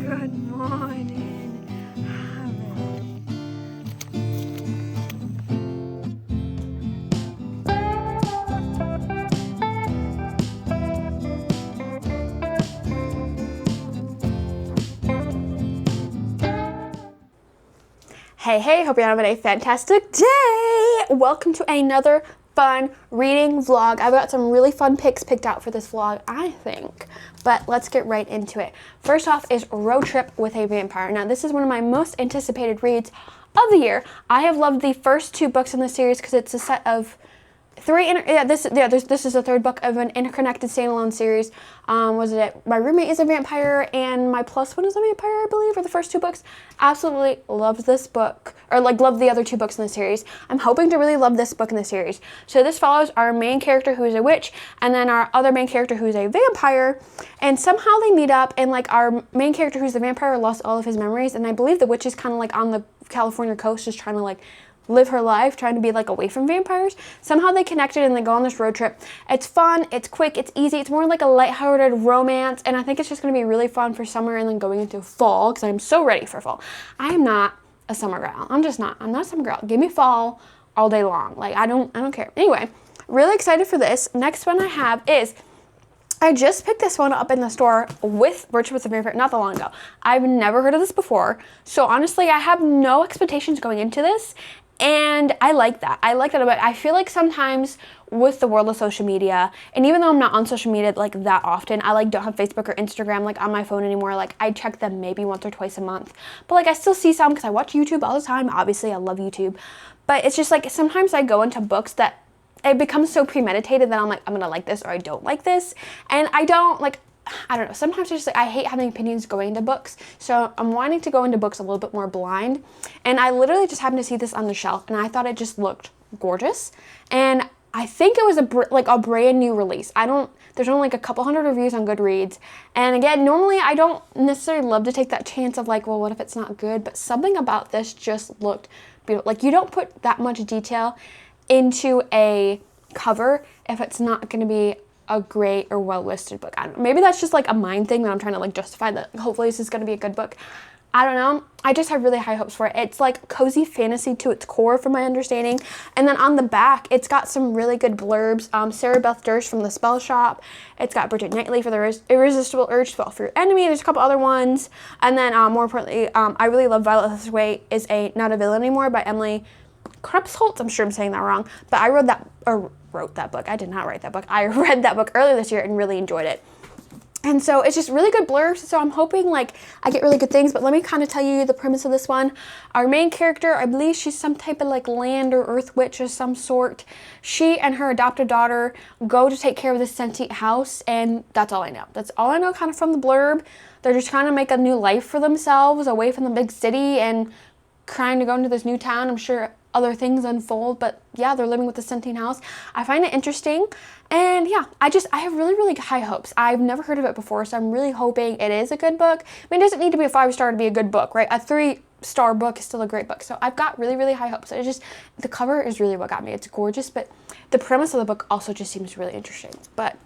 Good morning, Hey, hope you're having a fantastic day. Welcome to another fun reading vlog. I've got some really fun picks picked out for this vlog, I think. But let's get right into it. First off is Road Trip with a Vampire. Now, this is one of my most anticipated reads of the year. I have loved the first two books in the series because it's a set of three. This is the third book of an interconnected standalone series. My Roommate is a Vampire and My Plus One is a Vampire, I believe, are the first two books. Absolutely loved this book, or loved the other two books in the series. I'm hoping to really love this book in the series. So this follows our main character who is a witch, and then our other main character who is a vampire, and somehow they meet up, and our main character who's the vampire lost all of his memories, and I believe the witch is kind of on the California coast, just trying to live her life, trying to be away from vampires. Somehow they connected and they go on this road trip. It's fun, it's quick, it's easy, it's more like a lighthearted romance, and I think it's just going to be really fun for summer and then going into fall, because I'm so ready for fall. I am not a summer girl. I'm not a summer girl. Give me fall all day long. I don't care. Anyway, really excited for this. Next one I have is, I just picked this one up in the store with Road Trip with the Vampire not that long ago. I've never heard of this before, so honestly, I have no expectations going into this. And I like that. I like that about it. I feel like sometimes with the world of social media, and even though I'm not on social media that often, I don't have Facebook or Instagram on my phone anymore. I check them maybe once or twice a month. But I still see some because I watch YouTube all the time. Obviously, I love YouTube. But it's just sometimes I go into books that it becomes so premeditated that I'm gonna like this or I don't like this. And I don't I don't know, sometimes it's just I hate having opinions going into books, so I'm wanting to go into books a little bit more blind, and I literally just happened to see this on the shelf, and I thought it just looked gorgeous, and I think it was a brand new release. There's only a couple hundred reviews on Goodreads, and again, normally I don't necessarily love to take that chance of well, what if it's not good, but something about this just looked beautiful. You don't put that much detail into a cover if it's not going to be a great or well-listed book. I don't know. Maybe that's just a mind thing that I'm trying to justify that hopefully this is going to be a good book. I don't know. I just have really high hopes for it. It's cozy fantasy to its core from my understanding. And then on the back, it's got some really good blurbs. Sarah Beth Durst from The Spell Shop. It's got Bridget Knightley for The Irresistible Urge to Fall for Your Enemy. There's a couple other ones. And then more importantly, I really love Violet Hathaway is Not a Villain Anymore by Emily Krepsholtz. I'm sure I'm saying that wrong. But I wrote that book. I did not write that book. I read that book earlier this year and really enjoyed it. And so it's just really good blurbs. So I'm hoping I get really good things. But let me kind of tell you the premise of this one. Our main character, I believe she's some type of land or earth witch of some sort. She and her adopted daughter go to take care of this sentient house. And that's all I know. That's all I know kind of from the blurb. They're just trying to make a new life for themselves away from the big city and trying to go into this new town. I'm sure other things unfold, but yeah, they're living with the sentient house. I find it interesting, and yeah, I have really, really high hopes. I've never heard of it before, so I'm really hoping it is a good book. I mean, it doesn't need to be a 5-star to be a good book, right? A 3-star book is still a great book, so I've got really, really high hopes. The cover is really what got me. It's gorgeous, but the premise of the book also just seems really interesting. But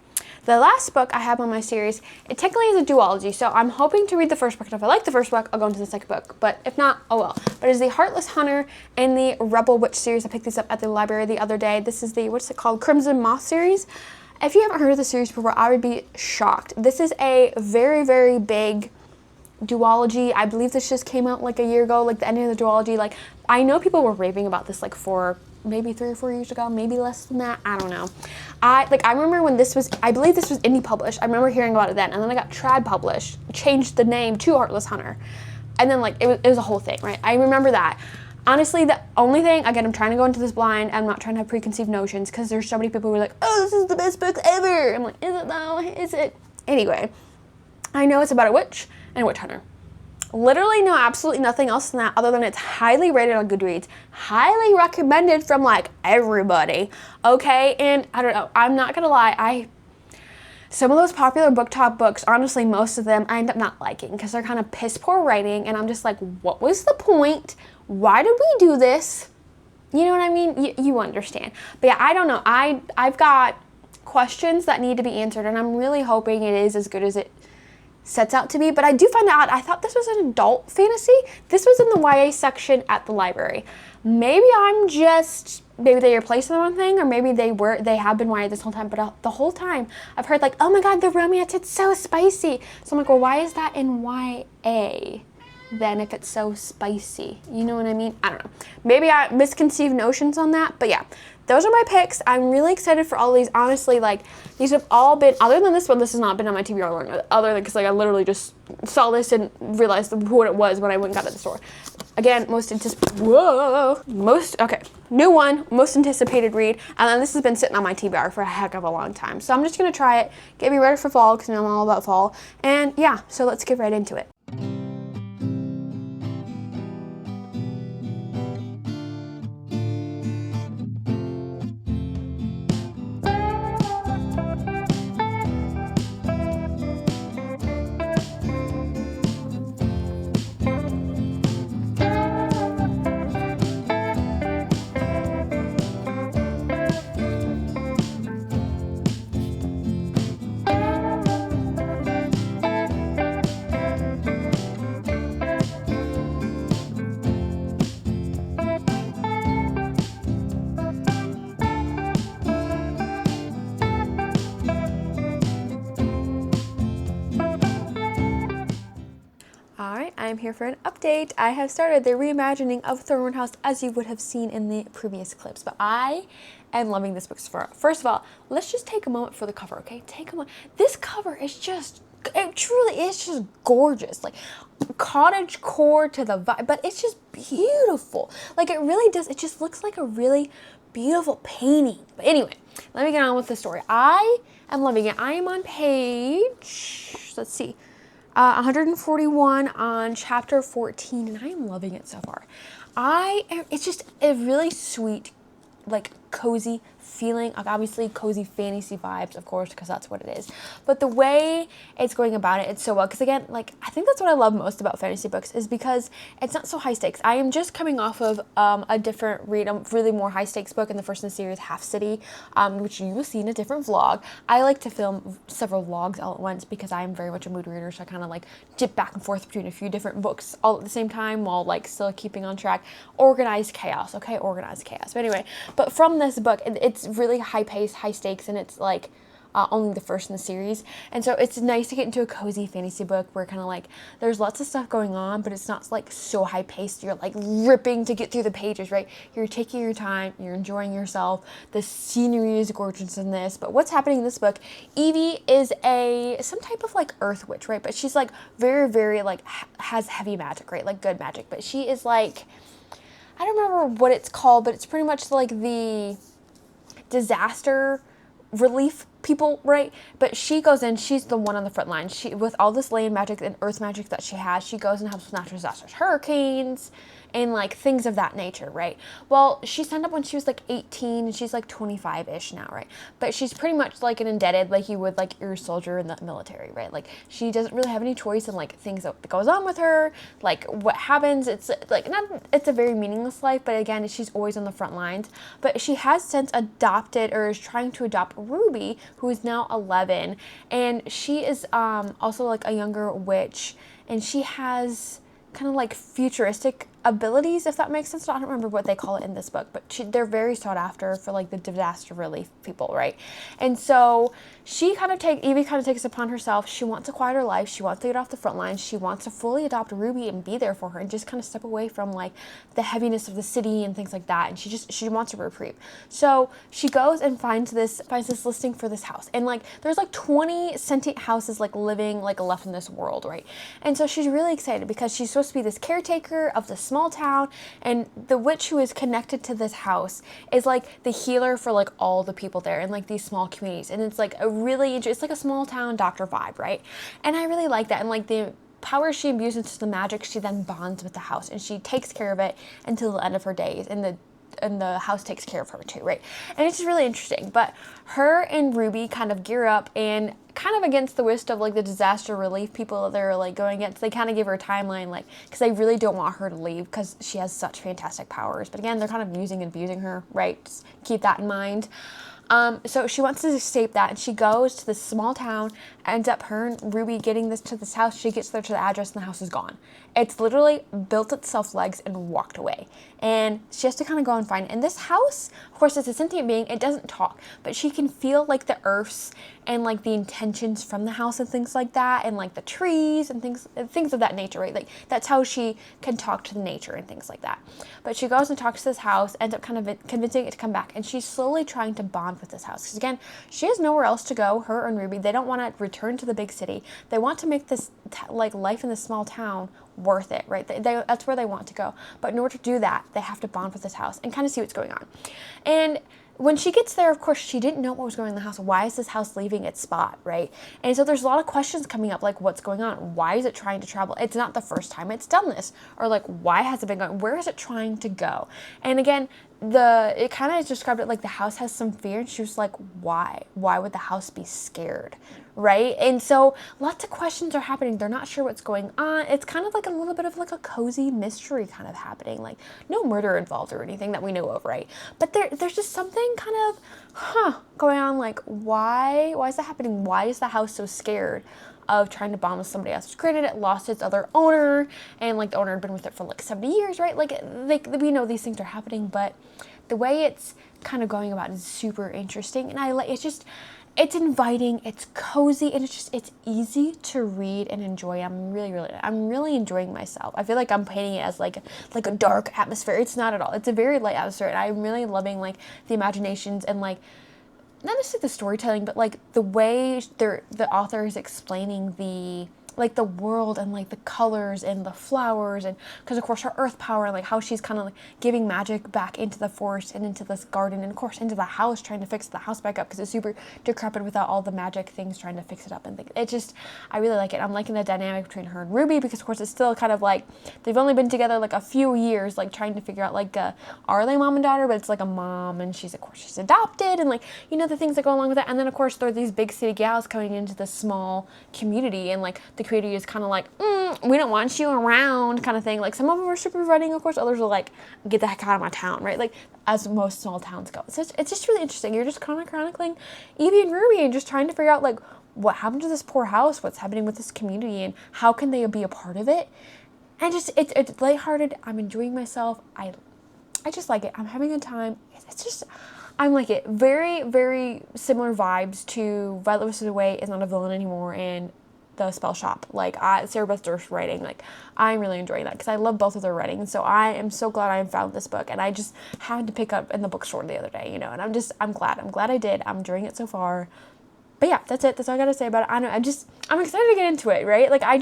the last book I have on my series, it technically is a duology, so I'm hoping to read the first book, and if I like the first book, I'll go into the second book, but if not, oh well. But it's the Heartless Hunter and the Rebel Witch series. I picked these up at the library the other day. This is the, what's it called, Crimson Moth series. If you haven't heard of the series before, I would be shocked. This is a very, very big duology. I believe this just came out a year ago, the ending of the duology. I know people were raving about this maybe 3 or 4 years ago, maybe less than that. I don't know. I remember when this was, I believe this was indie published. I remember hearing about it then, and then I got trad published, changed the name to Heartless Hunter, and then it was a whole thing, right? I remember that. Honestly, the only thing, again, I'm trying to go into this blind. I'm not trying to have preconceived notions because there's so many people who are oh, this is the best book ever. I'm is it though? Is it? Anyway, I know it's about a witch and a witch hunter. Literally know absolutely nothing else than that other than it's highly rated on Goodreads, highly recommended from everybody, okay? And I don't know, I'm not gonna lie, some of those popular book talk books, honestly, most of them I end up not liking because they're kind of piss poor writing, and I'm just what was the point? Why did we do this? You know what I mean? You understand. But yeah, I don't know. I've got questions that need to be answered, and I'm really hoping it is as good as it sets out to be, but I do find that odd. I thought this was an adult fantasy. This was in the YA section at the library. Maybe maybe they replaced the wrong thing, or maybe they have been YA this whole time, but the whole time I've heard like, oh my god, the romance, it's so spicy. So I'm like, well, why is that in YA then if it's so spicy? You know what I mean? I don't know. Maybe I misconceived notions on that, but yeah. Those are my picks. I'm really excited for all these. Honestly, like, these have all been, other than this one, this has not been on my TBR long, other than because, like, I literally just saw this and realized what it was when I went and got it at the store. Again, new one, most anticipated read, and then this has been sitting on my TBR for a heck of a long time. So I'm just going to try it, get me ready for fall, because I'm all about fall, and yeah, so let's get right into it. I'm here for an update. I have started the reimagining of Thornwood House, as you would have seen in the previous clips, but I am loving this book. First of all, let's just take a moment for the cover, okay? Take a moment. This cover is it truly is just gorgeous, like cottage core to the vibe, but it's just beautiful. Like, it really does, it just looks like a really beautiful painting. But anyway, let me get on with the story. I am loving it. I am on page, let's see, 141 on chapter 14, and I am loving it so far. It's just a really sweet, like, cozy feeling, like, obviously cozy fantasy vibes, of course, because that's what it is, but the way it's going about it's so well, because again, like, I think that's what I love most about fantasy books, is because it's not so high stakes. I am just coming off of a different read, a really more high stakes book in the first in the series, Half City, which you will see in a different vlog. I like to film several vlogs all at once because I am very much a mood reader, so I kind of like dip back and forth between a few different books all at the same time while like still keeping on track. Organized chaos, okay? Organized chaos. But anyway, but from this book, it's really high paced, high stakes, and it's like only the first in the series, and so it's nice to get into a cozy fantasy book where kind of like there's lots of stuff going on, but it's not like so high paced you're like ripping to get through the pages, right? You're taking your time, you're enjoying yourself. The scenery is gorgeous in this, but what's happening in this book, Evie is some type of like earth witch, right? But she's like very, very like has heavy magic, right? Like good magic, but she is like, I don't remember what it's called, but it's pretty much like the disaster relief people, right? But she goes in, she's the one on the front line. She, with all this land magic and earth magic that she has, she goes and helps with natural disasters, hurricanes, and like things of that nature, right? Well, she signed up when she was like 18 and she's like 25-ish now, right? But she's pretty much like an indebted, like you would like your soldier in the military, right? Like she doesn't really have any choice in like things that goes on with her, like what happens. It's like it's a very meaningless life, but again, she's always on the front lines. But she has since adopted, or is trying to adopt, Ruby, who is now 11, and she is also like a younger witch, and she has kind of like futuristic abilities, if that makes sense. I don't remember what they call it in this book, but they're very sought after for like the disaster relief people, right? And so Evie kind of takes it upon herself. She wants to quiet her life. She wants to get off the front lines. She wants to fully adopt Ruby and be there for her and just kind of step away from like the heaviness of the city and things like that. And she wants a reprieve. So she goes and finds this listing for this house. And like there's like 20 sentient houses like living like left in this world, right? And so she's really excited because she's supposed to be this caretaker of this small town, and the witch who is connected to this house is like the healer for like all the people there in like these small communities. And it's like it's like a small town doctor vibe, right? And I really like that. And like the power she imbues into the magic, she then bonds with the house and she takes care of it until the end of her days, and the house takes care of her too, right? And it's just really interesting. But her and Ruby kind of gear up, and kind of against the wish of like the disaster relief people that they're like going against, they kind of give her a timeline, like, because they really don't want her to leave because she has such fantastic powers. But again, they're kind of using and abusing her, right? Just keep that in mind. So she wants to escape that, and she goes to this small town, ends up her and Ruby getting to this house. She gets there to the address and the house is gone. It's literally built itself legs and walked away. And she has to kind of go and find it. And this house, of course, it's a sentient being. It doesn't talk, but she can feel like the earths and like the intentions from the house and things like that, and like the trees and things of that nature, right? Like that's how she can talk to the nature and things like that. But she goes and talks to this house, ends up kind of convincing it to come back, and she's slowly trying to bond with this house. Because again, she has nowhere else to go, her and Ruby. They don't want to return to the big city. They want to make this like life in this small town worth it, right? That's where they want to go. But in order to do that, they have to bond with this house and kind of see what's going on. And when she gets there, of course, she didn't know what was going on in the house. Why is this house leaving its spot, right? And so there's a lot of questions coming up, like what's going on? Why is it trying to travel? It's not the first time it's done this. Or like, why has it been going? Where is it trying to go? And again, it kind of described it like the house has some fear, and she was like, why? Why would the house be scared, right? And so lots of questions are happening. They're not sure what's going on. It's kind of like a little bit of like a cozy mystery kind of happening, like no murder involved or anything that we know of, right? But there's just something kind of going on, like why is that happening? Why is the house so scared of trying to bond with somebody else? Granted, it lost its other owner, and like the owner had been with it for like 70 years, right? Like we know these things are happening, but the way it's kind of going about is super interesting, and it's inviting, it's cozy, and it's easy to read and enjoy. I'm really enjoying myself. I feel like I'm painting it as like a dark atmosphere. It's not at all. It's a very light atmosphere, and I'm really loving like the imaginations and like not necessarily the storytelling, but like the way the author is explaining the world and like the colors and the flowers, and because of course her earth power and like how she's kind of like giving magic back into the forest and into this garden, and of course into the house, trying to fix the house back up because it's super decrepit without all the magic things trying to fix it up, and I really like it. I'm liking the dynamic between her and Ruby, because of course it's still kind of like they've only been together like a few years, like trying to figure out like are they mom and daughter, but it's like a mom, and she's adopted, and like the things that go along with that. And then of course there are these big city gals coming into this small community, and like the community is kind of like, we don't want you around kind of thing. Like some of them are super inviting, of course, others are like, get the heck out of my town, right? Like as most small towns go. So it's just really interesting. You're just kind of chronicling Evie and Ruby and just trying to figure out like what happened to this poor house, what's happening with this community, and how can they be a part of it. And just it's lighthearted. I'm enjoying myself. I just like it. I'm having a time. I'm like it. Very, very similar vibes to Violet Wishes Away Is Not a Villain Anymore and The Spell Shop. Like Sarah Beth Durst's writing. Like I'm really enjoying that because I love both of their writing. So I am so glad I found this book, and I just happened to pick up in the bookstore the other day, and I'm glad. I'm glad I did. I'm enjoying it so far. But yeah, that's it. That's all I gotta say about it. I know, I'm excited to get into it, right? Like I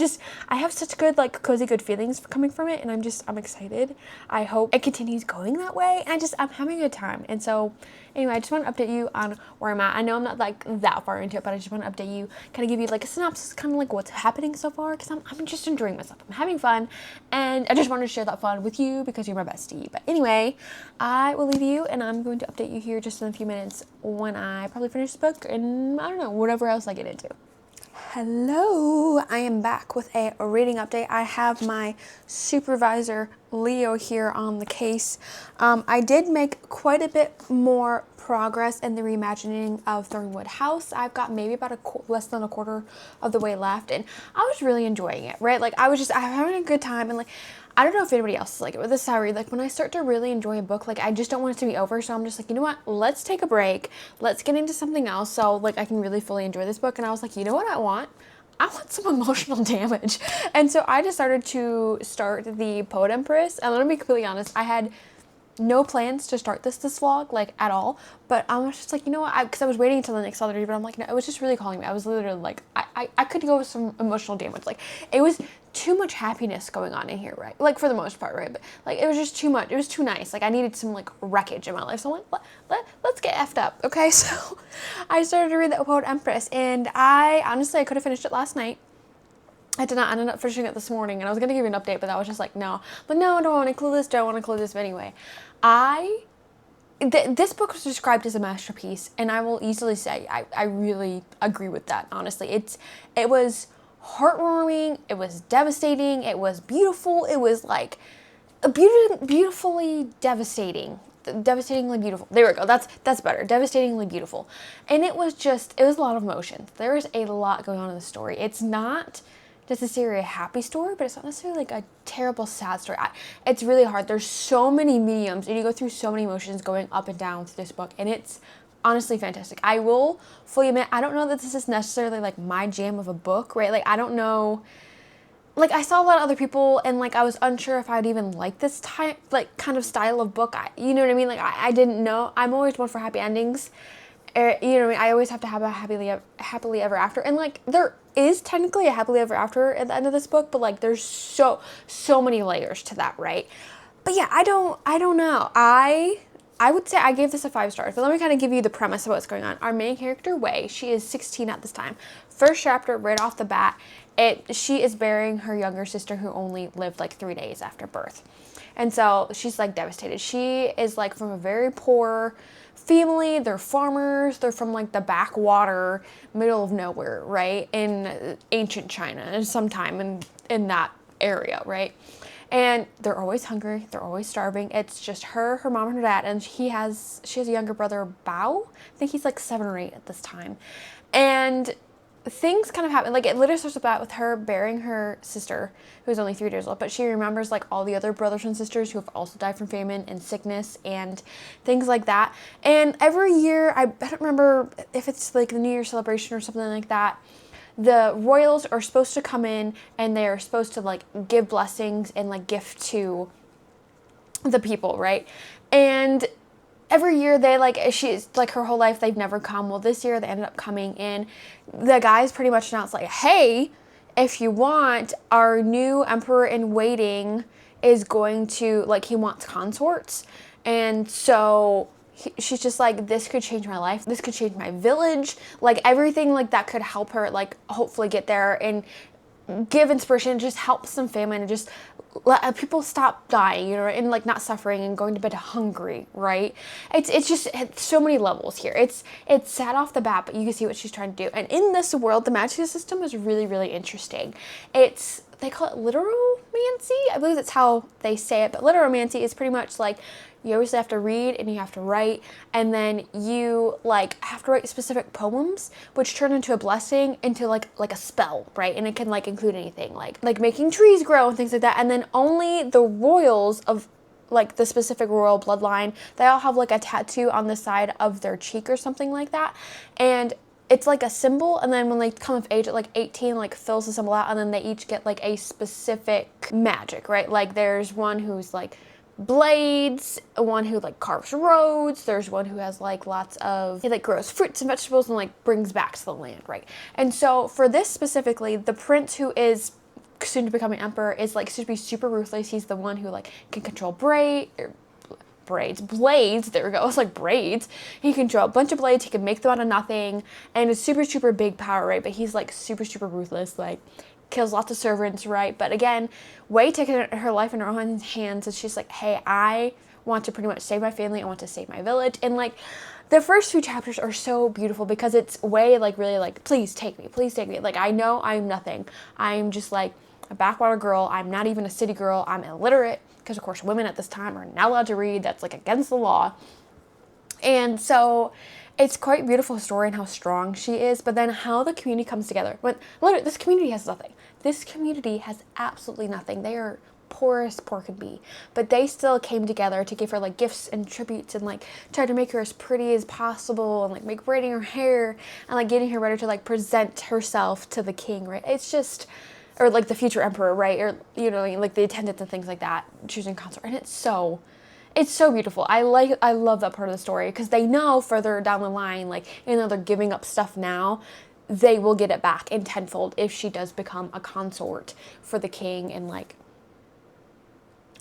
have such good, like, cozy, good feelings coming from it, and I'm excited. I hope it continues going that way, and I'm having a good time. And so, anyway, I just want to update you on where I'm at. I know I'm not, like, that far into it, but I just want to update you, kind of give you, like, a synopsis, kind of, like, what's happening so far, because I'm just enjoying myself. I'm having fun, and I just wanted to share that fun with you because you're my bestie. But anyway, I will leave you, and I'm going to update you here just in a few minutes when I probably finish the book, and I don't know, whatever else I get into. Hello, I am back with a reading update. I have my supervisor Leo here on the case. I did make quite a bit more progress in the reimagining of Thornwood House. I've got maybe about less than a quarter of the way left, and I was really enjoying it, right? Like I'm having a good time, and like I don't know if anybody else is like it, but this is how I read. Like when I start to really enjoy a book, like I just don't want it to be over. So I'm just like, you know what? Let's take a break. Let's get into something else so like I can really fully enjoy this book. And I was like, you know what I want? I want some emotional damage. And so I decided to start the Poet Empress. And let me be completely honest, I had no plans to start this vlog, like, at all, but I was just like, you know what, because I was waiting until the next other day, but I'm like, no, it was just really calling me. I was literally like, I could go with some emotional damage. Like, it was too much happiness going on in here, right? Like, for the most part, right? But, like, it was just too much. It was too nice. Like, I needed some, like, wreckage in my life. So I'm like, let's get effed up, okay? So I started to read the Poet Empress, and I could have finished it last night. I did not. I ended up finishing it this morning, and I was going to give you an update, but I was just like, no. But no, I don't want to include this, But anyway, this book was described as a masterpiece, and I will easily say I really agree with that, honestly. It was heartwarming, it was devastating, it was beautiful, it was like beautifully devastating. Devastatingly Beautiful. There we go. That's better. Devastatingly Beautiful. And it was a lot of emotions. There is a lot going on in the story. It's not necessarily a happy story, but it's not necessarily like a terrible sad story. It's really hard. There's so many mediums, and you go through so many emotions going up and down through this book, and it's honestly fantastic. I will fully admit, I don't know that this is necessarily like my jam of a book, right? Like, I don't know. Like, I saw a lot of other people, and like I was unsure if I'd even like this type, like, kind of style of book. You know what I mean? Like, I didn't know. I'm always one for happy endings. You know what I mean? I always have to have a happily ever after, and like there is technically a happily ever after at the end of this book, but like there's so many layers to that, right? But yeah, I don't know. I would say I gave this a 5 stars, but let me kind of give you the premise of what's going on. Our main character, Wei, she is 16 at this time. First chapter, right off the bat, she is burying her younger sister who only lived like 3 days after birth. And so she's like devastated. She is like from a very poor family. They're farmers. They're from like the backwater, middle of nowhere, right? In ancient China, sometime in that area, right? And they're always hungry. They're always starving. It's just her mom, and her dad, and she has a younger brother, Bao. I think he's like 7 or 8 at this time. And things kind of happen. Like, it literally starts about with her burying her sister, who's only 3 years old, but she remembers like all the other brothers and sisters who have also died from famine and sickness and things like that. And every year, I don't remember if it's like the New Year celebration or something like that, the royals are supposed to come in, and they are supposed to like give blessings and like gift to the people, right? And every year she's like, her whole life they've never come. Well, this year they ended up coming in. The guys pretty much announced like, hey, if you want, our new emperor in waiting is going to, like, he wants consorts. And so she's just like, this could change my life. This could change my village. Like, everything like that could help her, like, hopefully get there and give inspiration, just help some famine, and just let people stop dying, you know, and like not suffering and going to bed hungry, right? It's so many levels here. It's sad off the bat, but you can see what she's trying to do. And in this world, the magic system is really, really interesting. They call it literomancy. I believe that's how they say it, but literomancy is pretty much like, you always have to read and you have to write, and then you like have to write specific poems which turn into a blessing, into like a spell, right? And it can like include anything like making trees grow and things like that. And then only the royals of like the specific royal bloodline, they all have like a tattoo on the side of their cheek or something like that, and it's like a symbol. And then when they come of age at like 18, like fills the symbol out, and then they each get like a specific magic, right? Like, there's one who's like blades, one who like carves roads, there's one who has like lots of, he like grows fruits and vegetables and like brings back to the land, right? And so for this specifically, the prince who is soon to become an emperor is like supposed to be super ruthless. He's the one who like can control blades, there we go, it's like braids. He can control a bunch of blades, he can make them out of nothing, and it's super big power, right? But he's like super ruthless, like kills lots of servants, right? But again, Wei taking her life in her own hands, and she's like, hey, I want to pretty much save my family, I want to save my village. And like, the first few chapters are so beautiful because it's Wei like really like, please take me, like, I know I'm nothing, I'm just like a backwater girl, I'm not even a city girl, I'm illiterate, because of course women at this time are not allowed to read, that's like against the law. And so it's quite a beautiful story and how strong she is, but then how the community comes together. When literally, this community has nothing. This community has absolutely nothing. They are poor as poor could be, but they still came together to give her like gifts and tributes, and like try to make her as pretty as possible, and like make braiding her hair and like getting her ready to like present herself to the king, right? It's just, or like the future emperor, right? Or, you know, like the attendants and things like that, choosing consort. And it's so beautiful. I love that part of the story, because they know further down the line, like, even though they're giving up stuff now, they will get it back in tenfold if she does become a consort for the king, and like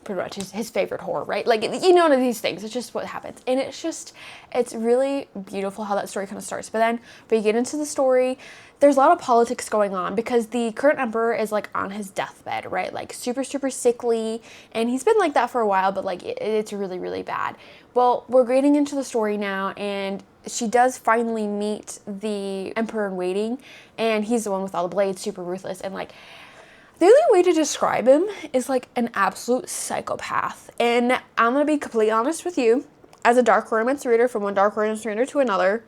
pretty much his favorite whore, right? Like, you know, none of these things. It's just what happens. And it's really beautiful how that story kind of starts. But then we get into the story, there's a lot of politics going on, because the current emperor is like on his deathbed, right? Like super sickly, and he's been like that for a while, but like it's really bad. Well, we're getting into the story now, and she does finally meet the emperor in waiting, and he's the one with all the blades, super ruthless, and like, the only way to describe him is like an absolute psychopath. And I'm gonna be completely honest with you, as a dark romance reader, from one dark romance reader to another,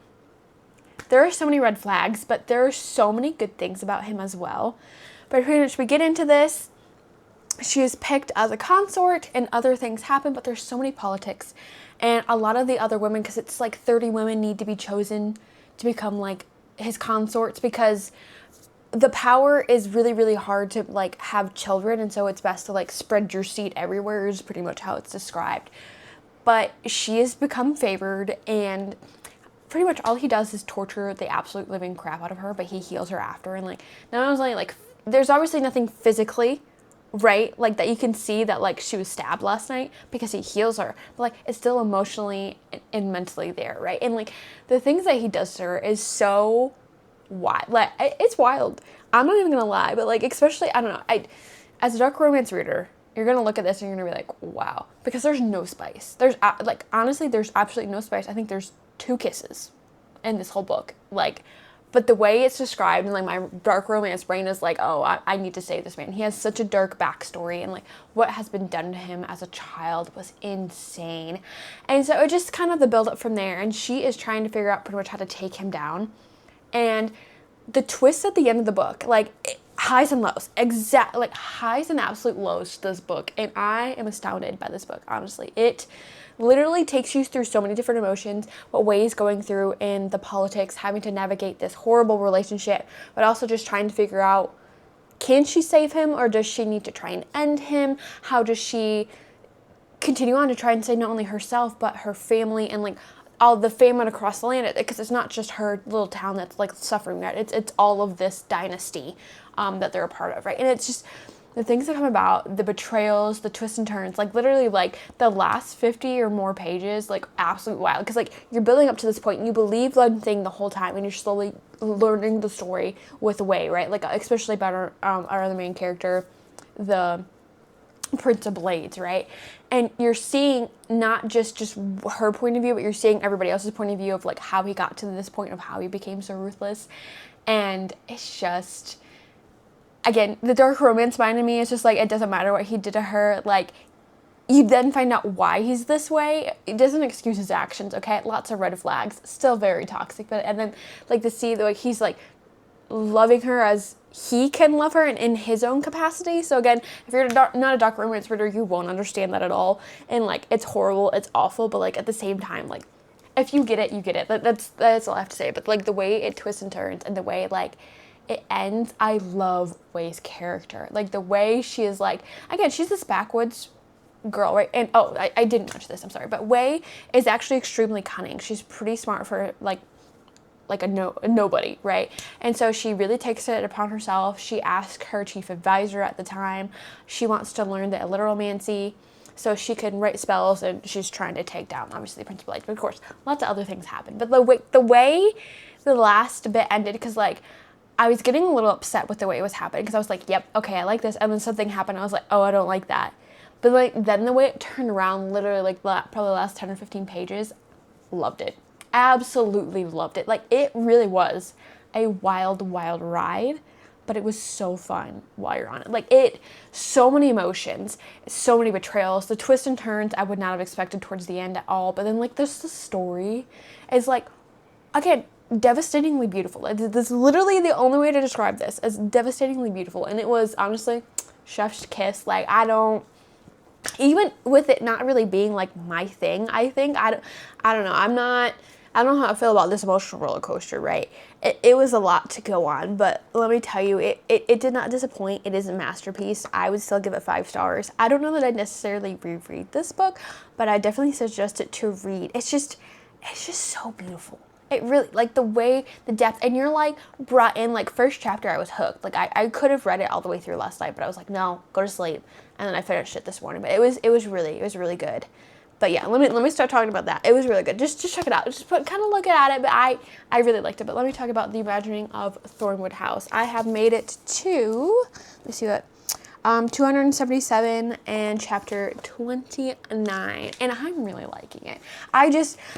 there are so many red flags, but there are so many good things about him as well. But pretty much we get into this. She is picked as a consort and other things happen, but there's so many politics. And a lot of the other women, because it's like 30 women need to be chosen to become like his consorts, because the power is really, really hard to like have children. And so it's best to like spread your seed everywhere is pretty much how it's described. But she has become favored, and pretty much all he does is torture the absolute living crap out of her, but he heals her after. And like, not only like, there's obviously nothing physically, right, like that you can see that like she was stabbed last night, because he heals her, but like it's still emotionally and mentally there, right? And like the things that he does to her is so wild. Like it's wild. I'm not even gonna lie, but like, especially, I don't know, as a dark romance reader, you're gonna look at this and you're gonna be like, wow, because there's no spice. There's like, honestly, there's absolutely no spice. I think there's 2 kisses in this whole book, like, but the way it's described, and like my dark romance brain is like, oh, I need to save this man. He has such a dark backstory, and like what has been done to him as a child was insane. And so it just kind of the build up from there, and she is trying to figure out pretty much how to take him down. And the twist at the end of the book, like highs and lows, like highs and absolute lows to this book. And I am astounded by this book, honestly. It literally takes you through so many different emotions, what Wei's going through in the politics, having to navigate this horrible relationship, but also just trying to figure out, can she save him, or does she need to try and end him? How does she continue on to try and save not only herself, but her family, and like all the famine across the land, because it's not just her little town that's like suffering that, it's all of this dynasty that they're a part of, right? And it's just the things that come about, the betrayals, the twists and turns, like literally like the last 50 or more pages, like absolute wild, because like you're building up to this point and you believe one thing the whole time, and you're slowly learning the story with Wei, right? Like especially about our other main character, the Prince of Blades, right? And you're seeing not just her point of view, but you're seeing everybody else's point of view of like how he got to this point, of how he became so ruthless. And it's just, again, the dark romance mind in me is just like, it doesn't matter what he did to her. Like, you then find out why he's this way. It doesn't excuse his actions, okay? Lots of red flags, still very toxic. But, and then like to see like he's like loving her as he can love her in his own capacity. So again, if you're not a dark romance reader, you won't understand that at all. And like, it's horrible, it's awful, but like at the same time, like if you get it, you get it. That's all I have to say. But like the way it twists and turns, and the way like it ends, I love Wei's character. Like the way she is, like, again, she's this backwoods girl, right? And oh, I didn't mention this, I'm sorry, but Wei is actually extremely cunning. She's pretty smart for like a nobody, right? And so she really takes it upon herself. She asked her chief advisor at the time. She wants to learn the illiteromancy so she can write spells, and she's trying to take down, obviously, Prince of Blades. But of course, lots of other things happen. But the way the last bit ended, because like I was getting a little upset with the way it was happening, because I was like, yep, okay, I like this. And then something happened. I was like, oh, I don't like that. But like then the way it turned around, literally like probably the last 10 or 15 pages, loved it. Absolutely loved it. Like it really was a wild, wild ride, but it was so fun while you're on it. Like so many emotions, so many betrayals, the twists and turns I would not have expected towards the end at all. But then like the story is like, again, devastatingly beautiful. That's literally the only way to describe this, as devastatingly beautiful. And it was honestly chef's kiss. Like even with it not really being like my thing, I think, I don't know. I don't know how I feel about this emotional roller coaster, right? It was a lot to go on, but let me tell you, it did not disappoint. It is a masterpiece. I would still give it 5 stars. I don't know that I'd necessarily reread this book, but I definitely suggest it to read. It's just so beautiful. It really, like the way, the depth, and you're like brought in, like first chapter I was hooked. Like I could have read it all the way through last night, but I was like, no, go to sleep. And then I finished it this morning, but it was really good. But yeah, let me start talking about that. It was really good. Just check it out. Just kind of look at it, but I really liked it. But let me talk about the Imagining of Thornwood House. I have made it to, let me see what, 277 and chapter 29, and I'm really liking it.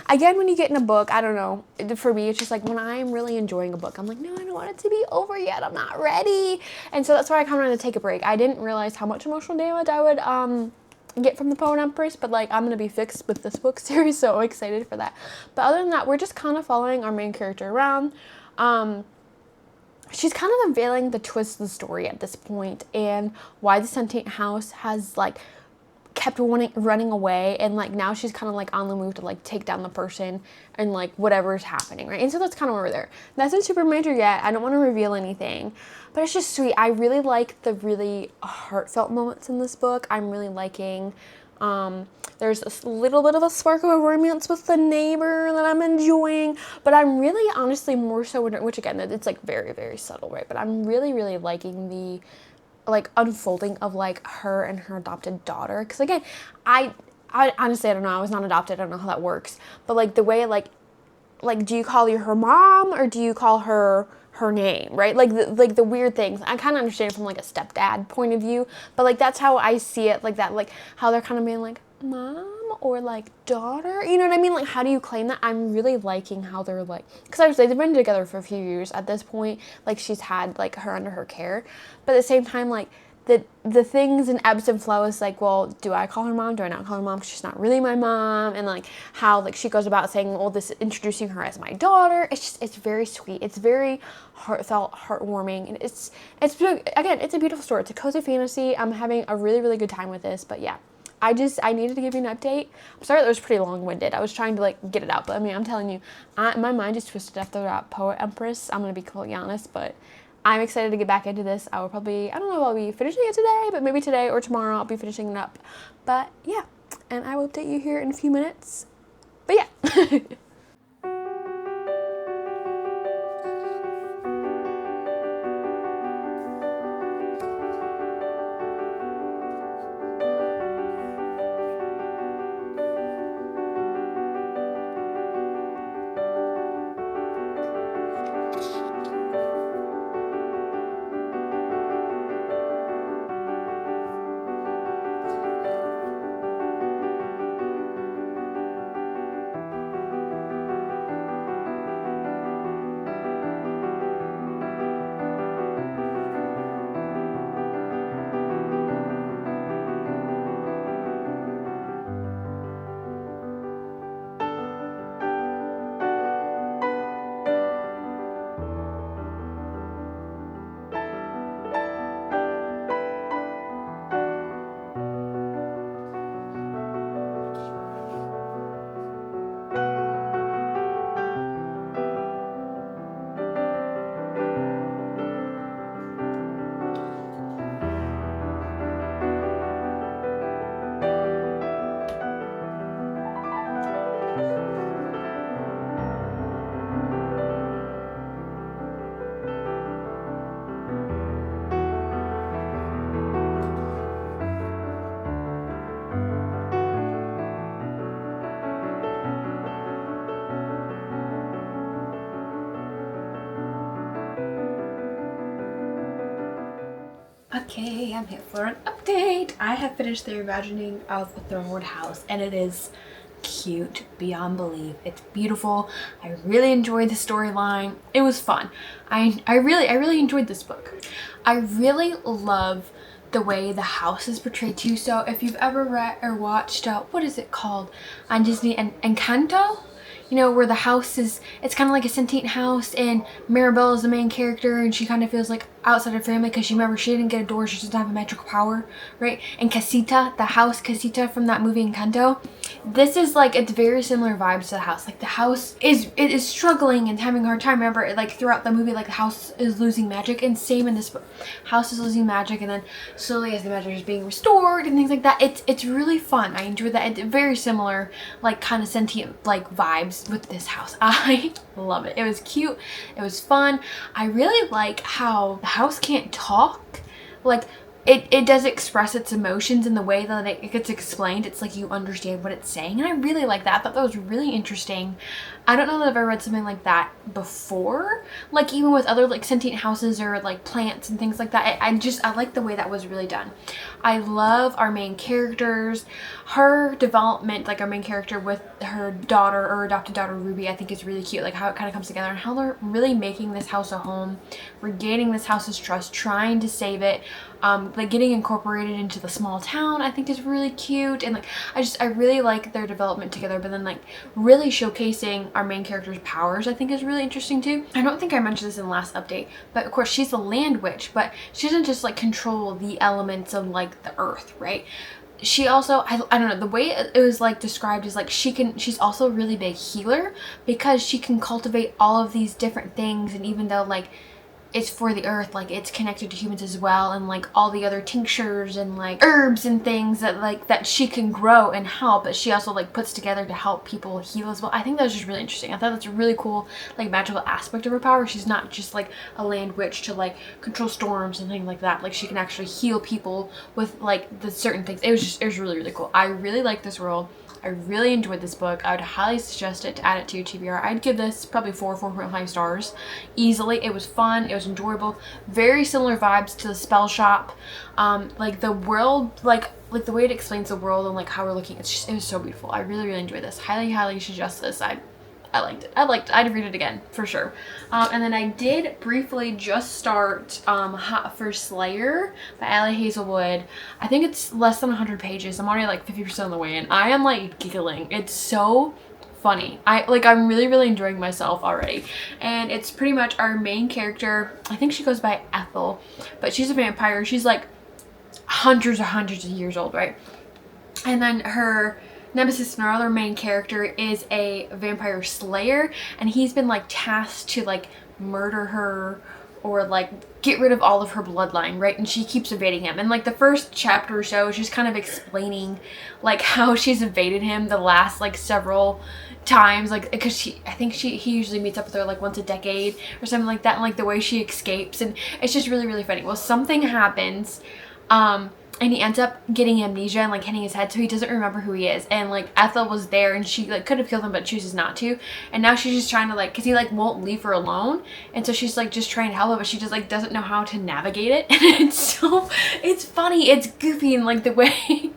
Again, when you get in a book, I don't know, for me, it's just like when I'm really enjoying a book, I'm like, no, I don't want it to be over yet. I'm not ready. And so that's why I kind of wanted to take a break. I didn't realize how much emotional damage I would get from the Poet Empress, but like I'm gonna be fixed with this book series, so I'm excited for that. But other than that, we're just kind of following our main character around. She's kind of unveiling the twist of the story at this point, and why the sentient house has like kept running away, and like now she's kind of like on the move to like take down the person and like whatever's happening, right? And so that's kind of where we're there. That's not super major yet. I don't want to reveal anything, but it's just sweet. I really like the really heartfelt moments in this book. I'm really liking there's a little bit of a spark of a romance with the neighbor that I'm enjoying, but I'm really honestly more so, which again, it's like very, very subtle, right? But I'm really, really liking the like unfolding of like her and her adopted daughter. Because again, I honestly, I don't know. I was not adopted. I don't know how that works. But like the way like do you call her mom or do you call her name, right? Like the weird things. I kind of understand it from like a stepdad point of view, but like that's how I see it, like that, like how they're kind of being like mom or like daughter, you know what I mean? Like how do you claim that? I'm really liking how they're like, because obviously they've been together for a few years at this point, like she's had like her under her care, but at the same time, like the things in ebbs and flows, like, well, do I call her mom? Do I not call her mom? Because she's not really my mom. And like how like she goes about saying, well, this introducing her as my daughter. It's very sweet. It's very heartfelt, heartwarming, and it's again, it's a beautiful story. It's a cozy fantasy. I'm having a really, really good time with this. But yeah, I needed to give you an update. I'm sorry that was pretty long-winded. I was trying to like get it out, but I mean, I'm telling you, my mind is twisted after that Poet Empress. I'm gonna be completely honest, but I'm excited to get back into this. I will probably, I don't know if I'll be finishing it today, but maybe today or tomorrow I'll be finishing it up. But yeah, and I will update you here in a few minutes. But yeah. Okay, I'm here for an update. I have finished the reimagining of the Thornwood house, and it is cute beyond belief. It's beautiful. I really enjoyed the storyline. It was fun. I really enjoyed this book. I really love the way the house is portrayed too. So if you've ever read or watched what is it called on Disney, Encanto, you know, where the house is, it's kind of like a sentient house, and Mirabelle is the main character, and she kind of feels like outside her family because she didn't get a door, she doesn't have a magical power, right? And Casita, the house Casita from that movie Encanto, this is like, it's very similar vibes to the house. Like the house is struggling and having a hard time. Remember, like throughout the movie, like the house is losing magic, and same in this book. House is losing magic, and then slowly as the magic is being restored and things like that, it's really fun. I enjoyed that. It's very similar, like kind of sentient like vibes with this house. I love it. It was cute. It was fun. I really like how the house can't talk. Like it does express its emotions in the way that it gets explained. It's like you understand what it's saying, and I really like that. I thought that was really interesting. I don't know that I've ever read something like that before, like even with other like sentient houses or like plants and things like that. I like the way that was really done. I love our main characters, her development, like our main character with her daughter or adopted daughter Ruby. I think is really cute, like how it kind of comes together and how they're really making this house a home, regaining this house's trust, trying to save it. like getting incorporated into the small town, I think is really cute. And like, I really like their development together, but then like really showcasing our main character's powers, I think is really interesting too. I don't think I mentioned this in the last update, but of course she's a land witch, but she doesn't just like control the elements of like the earth, right? She also, I don't know, the way it was like described is like she's also a really big healer, because she can cultivate all of these different things. And even though like it's for the earth, like it's connected to humans as well, and like all the other tinctures and like herbs and things that like that she can grow and help, but she also like puts together to help people heal as well. I think that was just really interesting. I thought that's a really cool like magical aspect of her power. She's not just like a land witch to like control storms and things like that. Like she can actually heal people with like the certain things. It was really, really cool. I really like this world. I really enjoyed this book. I would highly suggest it to add it to your TBR. I'd give this probably 4.5 stars easily. It was fun. It was enjoyable. Very similar vibes to the Spell Shop. Like the world, like the way it explains the world and like how we're looking. It was so beautiful. I really, really enjoyed this. Highly, highly suggest this. I liked it. I'd read it again for sure. And then I did briefly just start Hot for Slayer by Allie Hazelwood. I think it's less than 100 pages. I'm already like 50% of the way, and I am like giggling. It's so funny. I'm really, really enjoying myself already. And it's pretty much our main character. I think she goes by Ethel, but she's a vampire. She's like hundreds of years old, right? And then her nemesis and our other main character is a vampire slayer, and he's been like tasked to like murder her or like get rid of all of her bloodline, right? And she keeps evading him. And like the first chapter or so is just kind of explaining like how she's evaded him the last like several times, like because he usually meets up with her like once a decade or something like that, and like the way she escapes, and it's just really, really funny. Well, something happens and he ends up getting amnesia and like hitting his head, so he doesn't remember who he is. And like Ethel was there, and she like could have killed him but chooses not to. And now she's just trying to like, because he like won't leave her alone, and so she's like just trying to help him, but she just like doesn't know how to navigate it. And it's funny, it's goofy, and like the way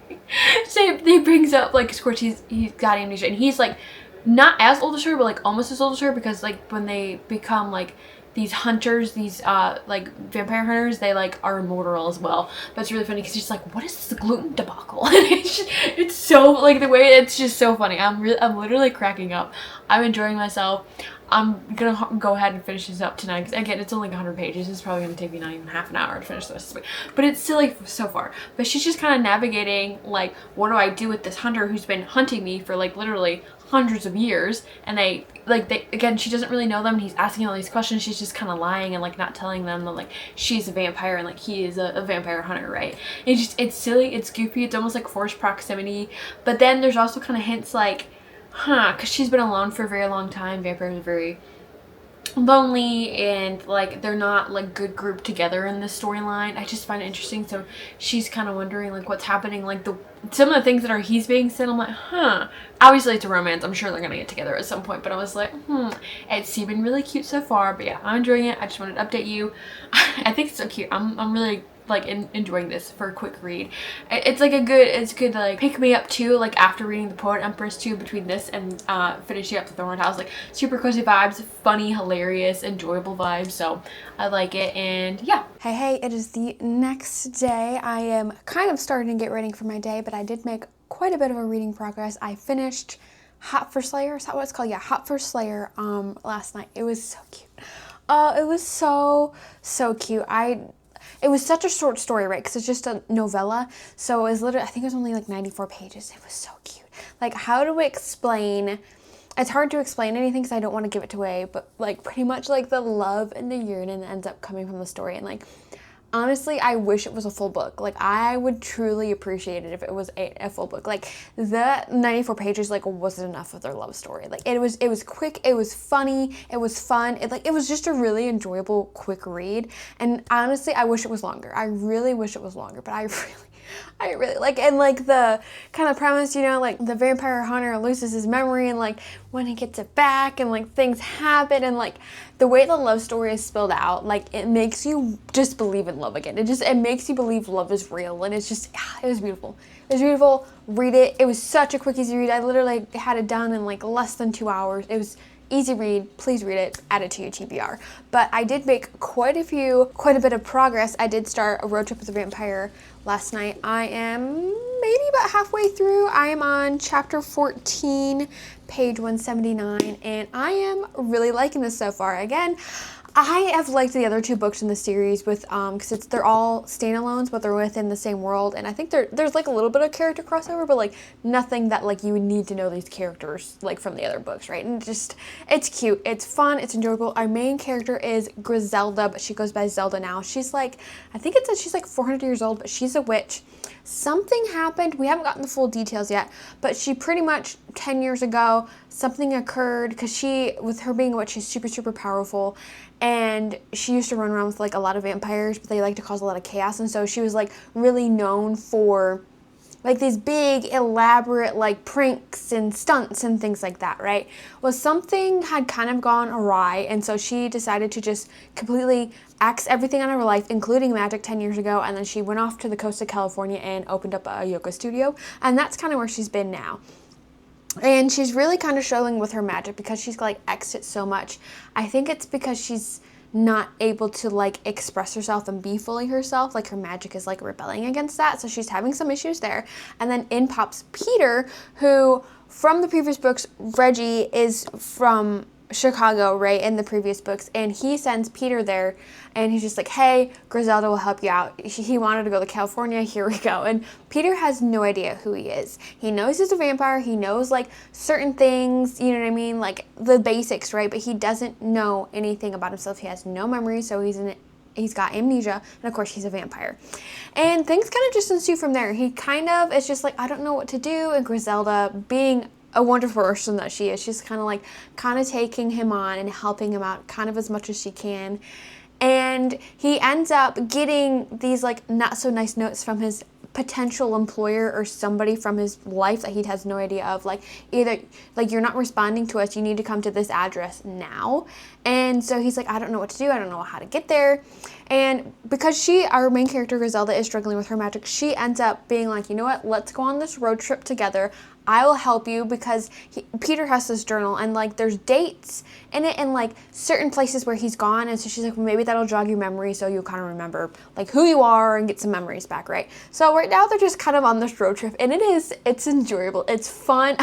so they brings up like, of course he's got amnesia, and he's like not as old as her, but like almost as old as her, because like when they become like these hunters, these like vampire hunters, they like are immortal as well. But it's really funny because she's like, what is this gluten debacle? And it's so like the way it's just so funny. I'm literally cracking up. I'm enjoying myself. I'm gonna go ahead and finish this up tonight, because again, it's only 100 pages. It's probably gonna take me not even half an hour to finish the rest of this book, but it's silly so far. But she's just kind of navigating like, what do I do with this hunter who's been hunting me for like literally hundreds of years, and they again, she doesn't really know them, and he's asking all these questions. She's just kind of lying and like not telling them that like she's a vampire and like he is a vampire hunter, right? And it's silly, it's goofy, it's almost like forced proximity. But then there's also kind of hints like, because she's been alone for a very long time. Vampires are very lonely, and like they're not like good grouped together in this storyline. I just find it interesting. So she's kind of wondering like what's happening, like some of the things that he's being said. I'm like, obviously it's a romance. I'm sure they're gonna get together at some point, but I was like, it's seeming really cute so far. But yeah, I'm enjoying it. I just wanted to update you. I think it's so cute. I'm really like enjoying this for a quick read. It's good to like pick me up too, like after reading The Poet Empress too, between this and finishing up The Thornwood House. Like super cozy vibes, funny, hilarious, enjoyable vibes. So I like it. And yeah. Hey, it is the next day. I am kind of starting to get ready for my day, but I did make quite a bit of a reading progress. I finished Hot for Slayer. Is that what it's called? Yeah, Hot for Slayer last night. It was so cute. It was so cute. It was such a short story, right? Because it's just a novella. So it was literally, I think it was only like 94 pages. It was so cute. Like, how do we explain? It's hard to explain anything because I don't want to give it away, but like pretty much like the love and the yearning that ends up coming from the story. And like, honestly, I wish it was a full book. Like, I would truly appreciate it if it was a full book. Like, the 94 pages, like, wasn't enough of their love story. Like, it was quick, it was funny, it was fun. It was just a really enjoyable, quick read. And honestly, I wish it was longer. I really wish it was longer, but I really like, and like the kind of premise, you know, like the vampire hunter loses his memory, and like when he gets it back, and like things happen, and like the way the love story is spelled out, like it makes you just believe in love again. It makes you believe love is real, and it's just, it was beautiful. It was beautiful. Read it. It was such a quick, easy read. I literally had it done in like less than 2 hours. It easy read, please read it, add it to your TBR. But I did make quite a bit of progress. I did start A Road Trip with a Vampire last night. I am maybe about halfway through. I am on chapter 14, page 179, and I am really liking this so far. Again, I have liked the other two books in the series with because they're all standalones, but they're within the same world, and I think there's like a little bit of character crossover, but like nothing that like you would need to know these characters like from the other books, right? And just it's cute, it's fun, it's enjoyable. Our main character is Griselda, but she goes by Zelda now. She's like, I think it says she's like 400 years old, but she's a witch. Something happened, we haven't gotten the full details yet, but she pretty much 10 years ago, something occurred because she, with her being a witch, she's super, super powerful. And she used to run around with like a lot of vampires, but they like to cause a lot of chaos. And so she was like really known for like these big, elaborate like pranks and stunts and things like that, right? Well, something had kind of gone awry, and so she decided to just completely axe everything out of her life, including magic 10 years ago, and then she went off to the coast of California and opened up a yoga studio, and that's kind of where she's been now. And she's really kind of struggling with her magic because she's like X'd it so much. I think it's because she's not able to like express herself and be fully herself. Like her magic is like rebelling against that. So she's having some issues there. And then in pops Peter, who from the previous books, Reggie is from Chicago, right, in the previous books, and he sends Peter there, and he's just like, hey, Griselda will help you out. He wanted to go to California, here we go. And Peter has no idea who he is. He knows he's a vampire, he knows like certain things, you know what I mean, like the basics, right, but he doesn't know anything about himself. He has no memory, so he's got amnesia, and of course he's a vampire. And things kind of just ensue from there. He kind of is just like, I don't know what to do, and Griselda, being a wonderful person that she is, she's kind of taking him on and helping him out kind of as much as she can. And he ends up getting these like not so nice notes from his potential employer or somebody from his life that he has no idea of, like either like, you're not responding to us, you need to come to this address now. And so he's like, I don't know what to do, I don't know how to get there. And because our main character Griselda is struggling with her magic, she ends up being like, you know what, let's go on this road trip together. I will help you, because Peter has this journal, and like there's dates in it and like certain places where he's gone, and so she's like, well, maybe that'll jog your memory so you'll kind of remember like who you are and get some memories back, right? So right now they're just kind of on this road trip, and it's enjoyable, it's fun.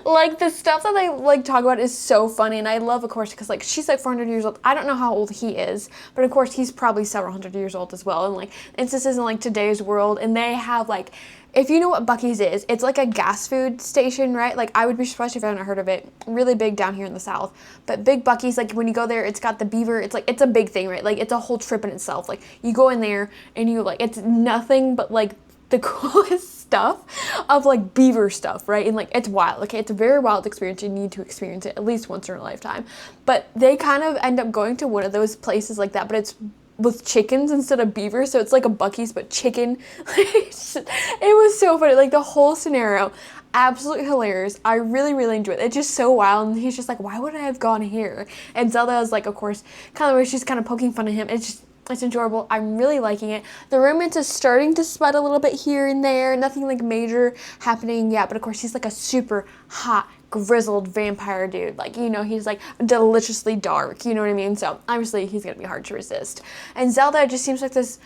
Like the stuff that they like talk about is so funny, and I love, of course, because like she's like 400 years old. I don't know how old he is, but of course he's probably several hundred years old as well. And like this isn't like today's world, and they have like, if you know what Buc-ee's is, it's like a gas food station, right? Like I would be surprised if I hadn't heard of it. Really big down here in the South. But big Buc-ee's, like when you go there, it's got the beaver. It's like, it's a big thing, right? Like it's a whole trip in itself. Like you go in there and you like, it's nothing but like the coolest stuff of like beaver stuff, right? And like it's wild. Okay, it's a very wild experience. You need to experience it at least once in a lifetime. But they kind of end up going to one of those places like that, but it's with chickens instead of beaver, so it's like a Buc-ee's but chicken. It was so funny, like the whole scenario, absolutely hilarious. I really, really enjoyed it. It's just so wild, and he's just like, why would I have gone here? And Zelda is like, of course, kind of where she's kind of poking fun at him. It's enjoyable. I'm really liking it. The romance is starting to spud a little bit here and there. Nothing like major happening yet, but of course he's like a super hot, grizzled vampire dude. Like, you know, he's like deliciously dark, you know what I mean? So obviously he's gonna be hard to resist. And Zelda just seems like this,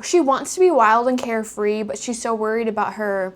she wants to be wild and carefree, but she's so worried about her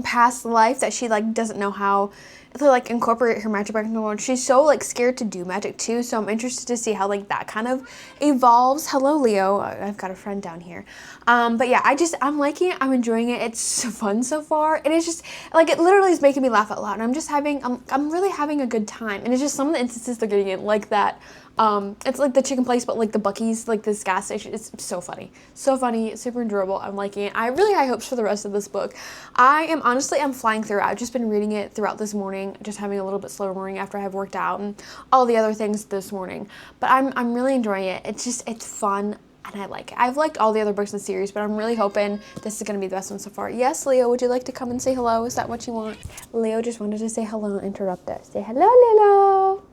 past life that she like doesn't know how to like incorporate her magic back into the world. She's so like scared to do magic too, so I'm interested to see how like that kind of evolves. Hello, Leo. I've got a friend down here. But yeah, I'm liking it. I'm enjoying it. It's so fun so far. And it's just like, it literally is making me laugh out loud. And I'm really having a good time. And it's just some of the instances they're getting in like that. It's like the chicken place, but like the Buc-ee's, like this gas station. It's so funny, super enjoyable. I'm liking it. I have really high hopes for the rest of this book. I'm flying through. I've just been reading it throughout this morning, just having a little bit slower morning after I have worked out and all the other things this morning. But I'm really enjoying it. It's fun. And I like it. I've liked all the other books in the series, but I'm really hoping this is going to be the best one so far. Yes, Leo, would you like to come and say hello? Is that what you want? Leo just wanted to say hello and interrupt us. Say hello, Lilo.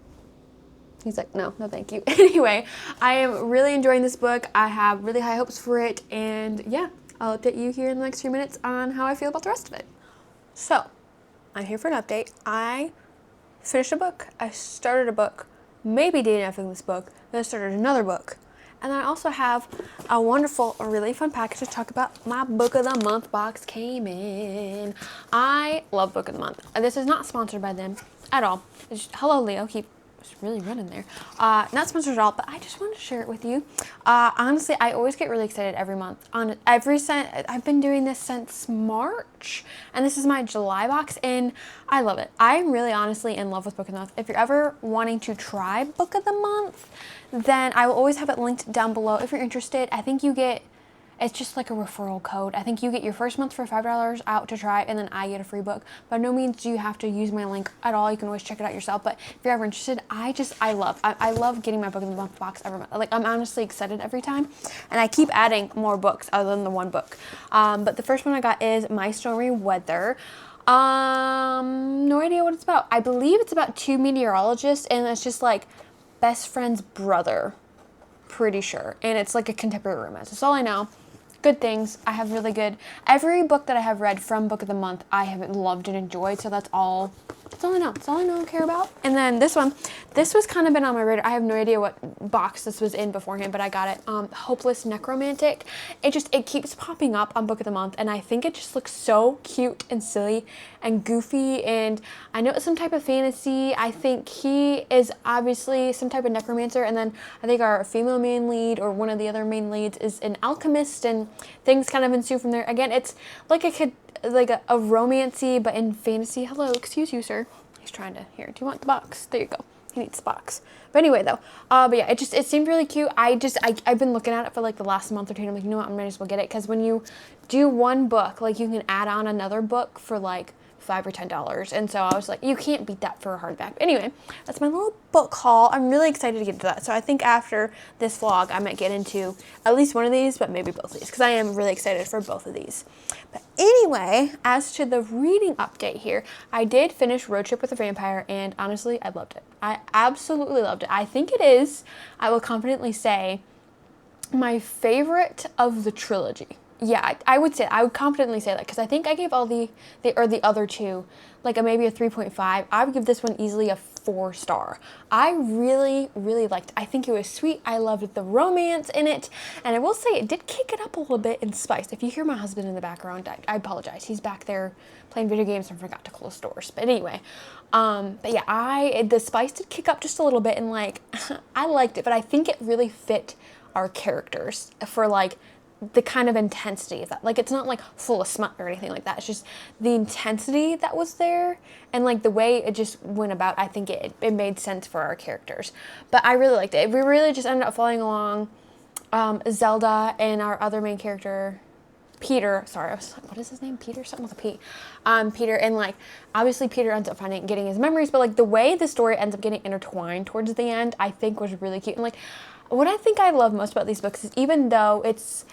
He's like, no, thank you. Anyway, I am really enjoying this book. I have really high hopes for it. And yeah, I'll update you here in the next few minutes on how I feel about the rest of it. So, I'm here for an update. I finished a book. I started a book, maybe DNFing this book, then I started another book. And then I also have a wonderful, a really fun package to talk about. My Book of the Month box came in. I love Book of the Month. This is not sponsored by them at all. Hello, Leo. Keep really running there. Not sponsored at all, but I just wanted to share it with you. Honestly, I always get really excited every month. I've been doing this since March, and this is my July box, and I love it. I'm really honestly in love with Book of the Month. If you're ever wanting to try Book of the Month, then I will always have it linked down below if you're interested. I think you get, it's just like a referral code. I think you get your first month for $5 out to try, and then I get a free book. By no means do you have to use my link at all. You can always check it out yourself. But if you're ever interested, I love getting my Book of the Month box every month. Like, I'm honestly excited every time. And I keep adding more books other than the one book. But the first one I got is My Stormy Weather. No idea what it's about. I believe it's about two meteorologists, and it's just like best friend's brother. Pretty sure. And it's like a contemporary romance. That's all I know. Good things. I have really good. Every book that I have read from Book of the Month, I have loved and enjoyed. So that's all I know. That's all I know and care about. And then this one, this was kind of been on my radar. I have no idea what box this was in beforehand, but I got it. Hopeless Necromantic. It keeps popping up on Book of the Month, and I think it just looks so cute and silly and goofy. And I know it's some type of fantasy. I think he is obviously some type of necromancer, and then I think our female main lead, or one of the other main leads, is an alchemist, and things kind of ensue from there. Again, it's like a romancy, but in fantasy. Hello, excuse you, sir. He's trying to, here, do you want the box? There you go. He needs the box. But anyway, though, but yeah, it seemed really cute. I've been looking at it for like the last month or two, and I'm like, you know what, I might as well get it, because when you do one book, like, you can add on another book for like $5 or $10, and so I was like, you can't beat that for a hardback. But anyway, that's my little book haul. I'm really excited to get into that. So I think after this vlog, I might get into at least one of these, but maybe both of these, because I am really excited for both of these. But anyway, as to the reading update here, I did finish Road Trip with a Vampire, and honestly, I loved it. I absolutely loved it. I think it is, I will confidently say, my favorite of the trilogy. Yeah, I would confidently say that, because I think I gave all the other two like maybe a 3.5. I would give this one easily a 4-star. I really, really liked it. I think it was sweet. I loved the romance in it, and I will say it did kick it up a little bit in spice. If you hear my husband in the background, I apologize. He's back there playing video games and forgot to close doors. But anyway, but yeah, the spice did kick up just a little bit, and like I liked it, but I think it really fit our characters for like the kind of intensity of that. Like, it's not like full of smut or anything like that. It's just the intensity that was there, and like the way it just went about. I think it made sense for our characters. But I really liked it. We really just ended up following along Zelda and our other main character, Peter. Sorry, I was like, what is his name? Peter? Something with a P. Peter, and like obviously Peter ends up getting his memories, but like the way the story ends up getting intertwined towards the end, I think was really cute. And like what I think I love most about these books is, even though it's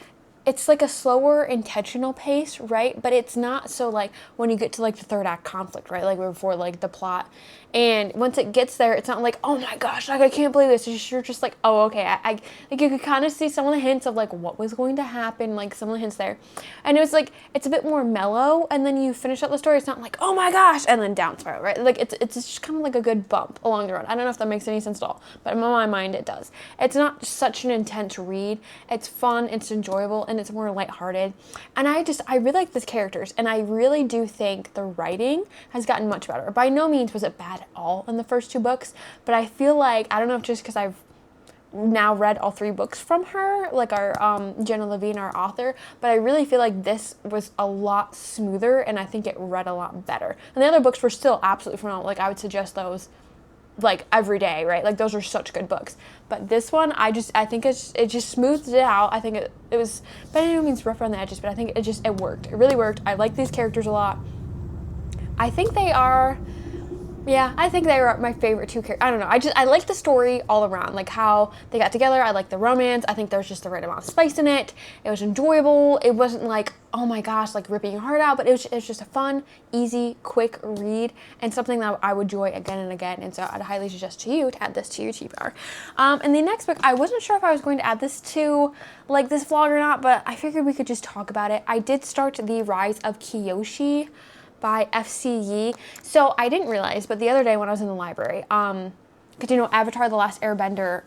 like a slower, intentional pace, right? But it's not so like when you get to like the third act conflict, right? Like before like the plot. And once it gets there, it's not like, oh my gosh, like I can't believe this. You're just like, oh, okay. I like you could kind of see some of the hints of like what was going to happen, like some of the hints there. And it was like, it's a bit more mellow, and then you finish up the story, it's not like, oh my gosh, and then down spiral, right? Like it's just kind of like a good bump along the road. I don't know if that makes any sense at all, but in my mind it does. It's not such an intense read. It's fun, it's enjoyable, and it's more lighthearted. And I really like these characters, and I really do think the writing has gotten much better. By no means was it bad at all in the first 2 books, but I feel like, I don't know if just because I've now read all 3 books from her, like our Jenna Levine, our author, but I really feel like this was a lot smoother, and I think it read a lot better. And the other books were still absolutely phenomenal. Like, I would suggest those like every day, right? Like, those are such good books. But this one, I think it just smoothed it out. I think it was, by no means rough around the edges, but I think it worked. It really worked. I like these characters a lot. I think they are my favorite 2 characters. I don't know. I like the story all around, like how they got together. I like the romance. I think there's just the right amount of spice in it. It was enjoyable. It wasn't like, oh my gosh, like ripping your heart out, but it was just a fun, easy, quick read, and something that I would enjoy again and again. And so I'd highly suggest to you to add this to your TBR. And the next book, I wasn't sure if I was going to add this to like this vlog or not, but I figured we could just talk about it. I did start The Rise of Kiyoshi by FCE. So I didn't realize, but the other day when I was in the library, because you know, Avatar: The Last Airbender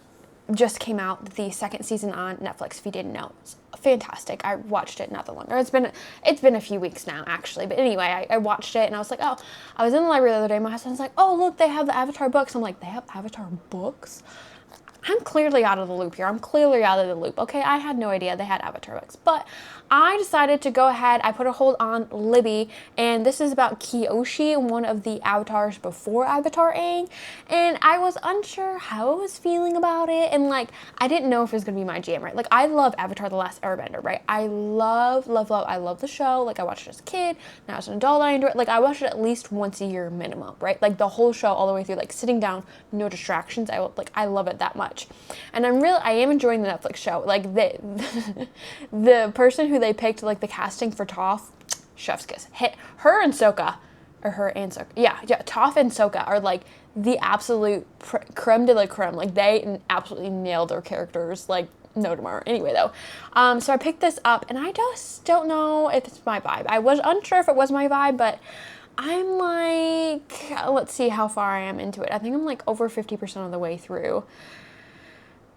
just came out, the second season on Netflix. If you didn't know, it's fantastic. I watched it not that long ago. It's been a few weeks now, actually. But anyway, I watched it and I was like, oh, I was in the library the other day. My husband's like, oh, look, they have the Avatar books. I'm like, they have Avatar books? I'm clearly out of the loop here. I'm clearly out of the loop. Okay, I had no idea they had Avatar books. But I decided to go ahead. I put a hold on Libby, and this is about Kyoshi, one of the avatars before Avatar Aang. And I was unsure how I was feeling about it, and like I didn't know if it was gonna be my jam, right? Like I love Avatar: The Last Airbender, right? I love the show. Like I watched it as a kid. Now as an adult, I enjoy it. Like I watched it at least once a year minimum, right? Like the whole show all the way through, like sitting down, no distractions. I love it that much. And I am enjoying the Netflix show. Like the person who they picked, like the casting for Toph, chef's kiss. Her and Sokka, yeah, Toph and Sokka are like the absolute creme de la creme. Like they absolutely nailed their characters. Like no tomorrow. Anyway though, so I picked this up and I just don't know if it's my vibe. I was unsure if it was my vibe, but I'm like, let's see how far I am into it. I think I'm like over 50% of the way through.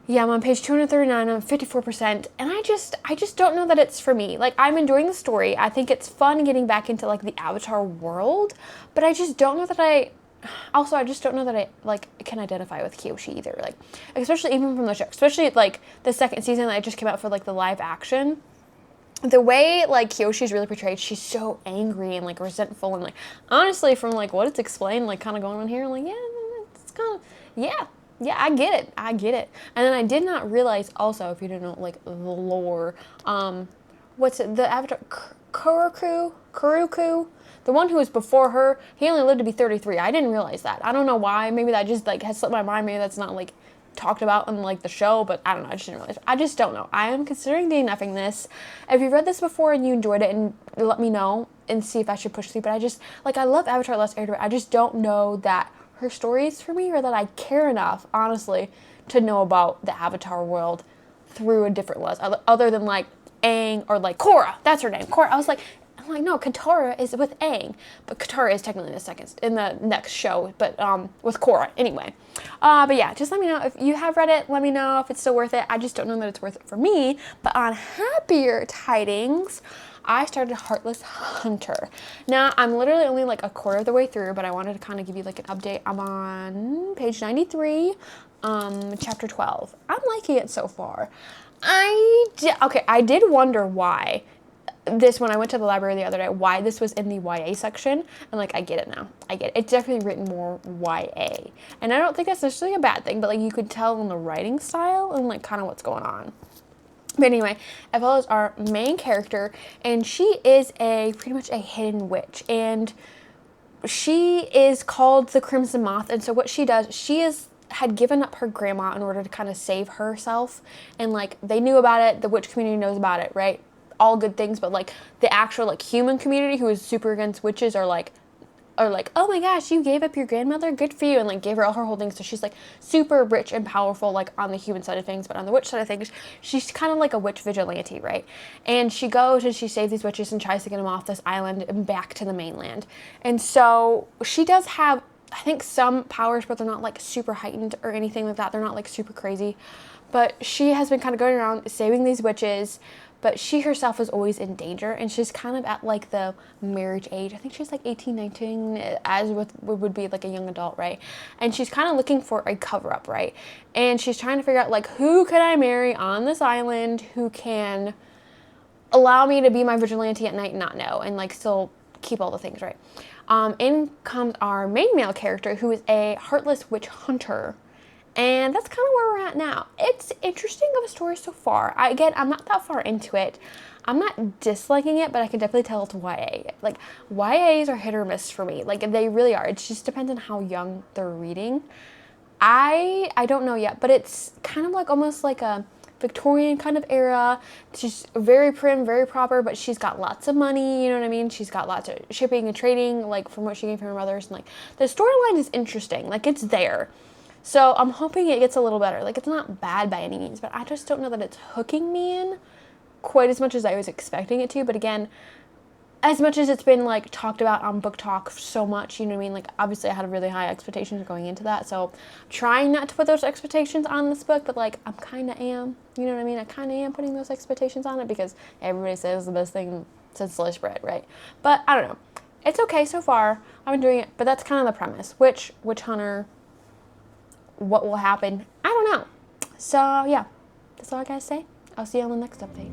Yeah, I'm on page 239, I'm 54%, and I just don't know that it's for me. Like, I'm enjoying the story. I think it's fun getting back into, like, the Avatar world, but I just don't know that I like, can identify with Kyoshi either. Like, especially even from the show, especially, like, the second season that just came out for, like, the live action. The way, like, Kyoshi's really portrayed, she's so angry and, like, resentful, and, like, honestly, from, like, what it's explained, like, kind of going on here, I'm like, yeah, it's kind of, yeah. Yeah, I get it. And then I did not realize also, if you didn't know, like, the lore, what's it, the Avatar, Kuruku, the one who was before her, he only lived to be 33. I didn't realize that. I don't know why. Maybe that just, like, has slipped my mind. Maybe that's not, like, talked about in, like, the show, but I don't know. I just didn't realize. I just don't know. I am considering DNFing this. If you've read this before and you enjoyed it, and let me know and see if I should push through. But I just, like, I love Avatar: Last Airbender. I just don't know that her stories for me, or that I care enough, honestly, to know about the Avatar world through a different lens, other than like Aang or like Korra. That's her name, Korra. I'm like, no, Katara is with Aang, but Katara is technically in the next show, but with Korra anyway. But yeah, just let me know if you have read it. Let me know if it's still worth it. I just don't know that it's worth it for me. But on happier tidings, I started Heartless Hunter. Now, I'm literally only like a quarter of the way through, but I wanted to kind of give you like an update. I'm on page 93, chapter 12. I'm liking it so far. I did wonder why when I went to the library the other day, why this was in the YA section. And like, I get it now. I get it. It's definitely written more YA. And I don't think that's necessarily a bad thing, but like you could tell in the writing style and like kind of what's going on. But anyway, as well as our main character, and she is pretty much a hidden witch, and she is called the Crimson Moth. And so what she does, had given up her grandma in order to kind of save herself, and like they knew about it, the witch community knows about it, right? All good things, but like the actual like human community who is super against witches are like, oh my gosh, you gave up your grandmother, good for you, and like gave her all her holdings. So she's like super rich and powerful, like on the human side of things, but on the witch side of things, she's kind of like a witch vigilante, right? And she goes and she saves these witches and tries to get them off this island and back to the mainland. And so she does have, I think, some powers, but they're not like super heightened or anything like that. They're not like super crazy, but she has been kind of going around saving these witches. But she herself is always in danger, and she's kind of at like the marriage age. I think she's like 18, 19, as would be like a young adult, right? And she's kind of looking for a cover-up, right? And she's trying to figure out like, who can I marry on this island who can allow me to be my vigilante at night and not know, and like still keep all the things, right? In comes our main male character, who is a heartless witch hunter. And that's kind of where we're at now. It's interesting of a story so far. I'm not that far into it. I'm not disliking it, but I can definitely tell it's YA. Like, YAs are hit or miss for me. Like, they really are. It just depends on how young they're reading. I don't know yet, but it's kind of like almost like a Victorian kind of era. She's very prim, very proper, but she's got lots of money, you know what I mean? She's got lots of shipping and trading, like, from what she came from her mother's. And, like, the storyline is interesting. Like, it's there. So I'm hoping it gets a little better. Like, it's not bad by any means, but I just don't know that it's hooking me in quite as much as I was expecting it to. But again, as much as it's been like talked about on Book Talk so much, you know what I mean? Like obviously I had really high expectations going into that, so trying not to put those expectations on this book, but like I'm kind of am, you know what I mean? I kind of am putting those expectations on it because everybody says it's the best thing since sliced bread, right? But I don't know. It's okay so far. I've been doing it, but that's kind of the premise. Witch hunter, what will happen? I don't know. So yeah, that's all I gotta say. I'll see you on the next update.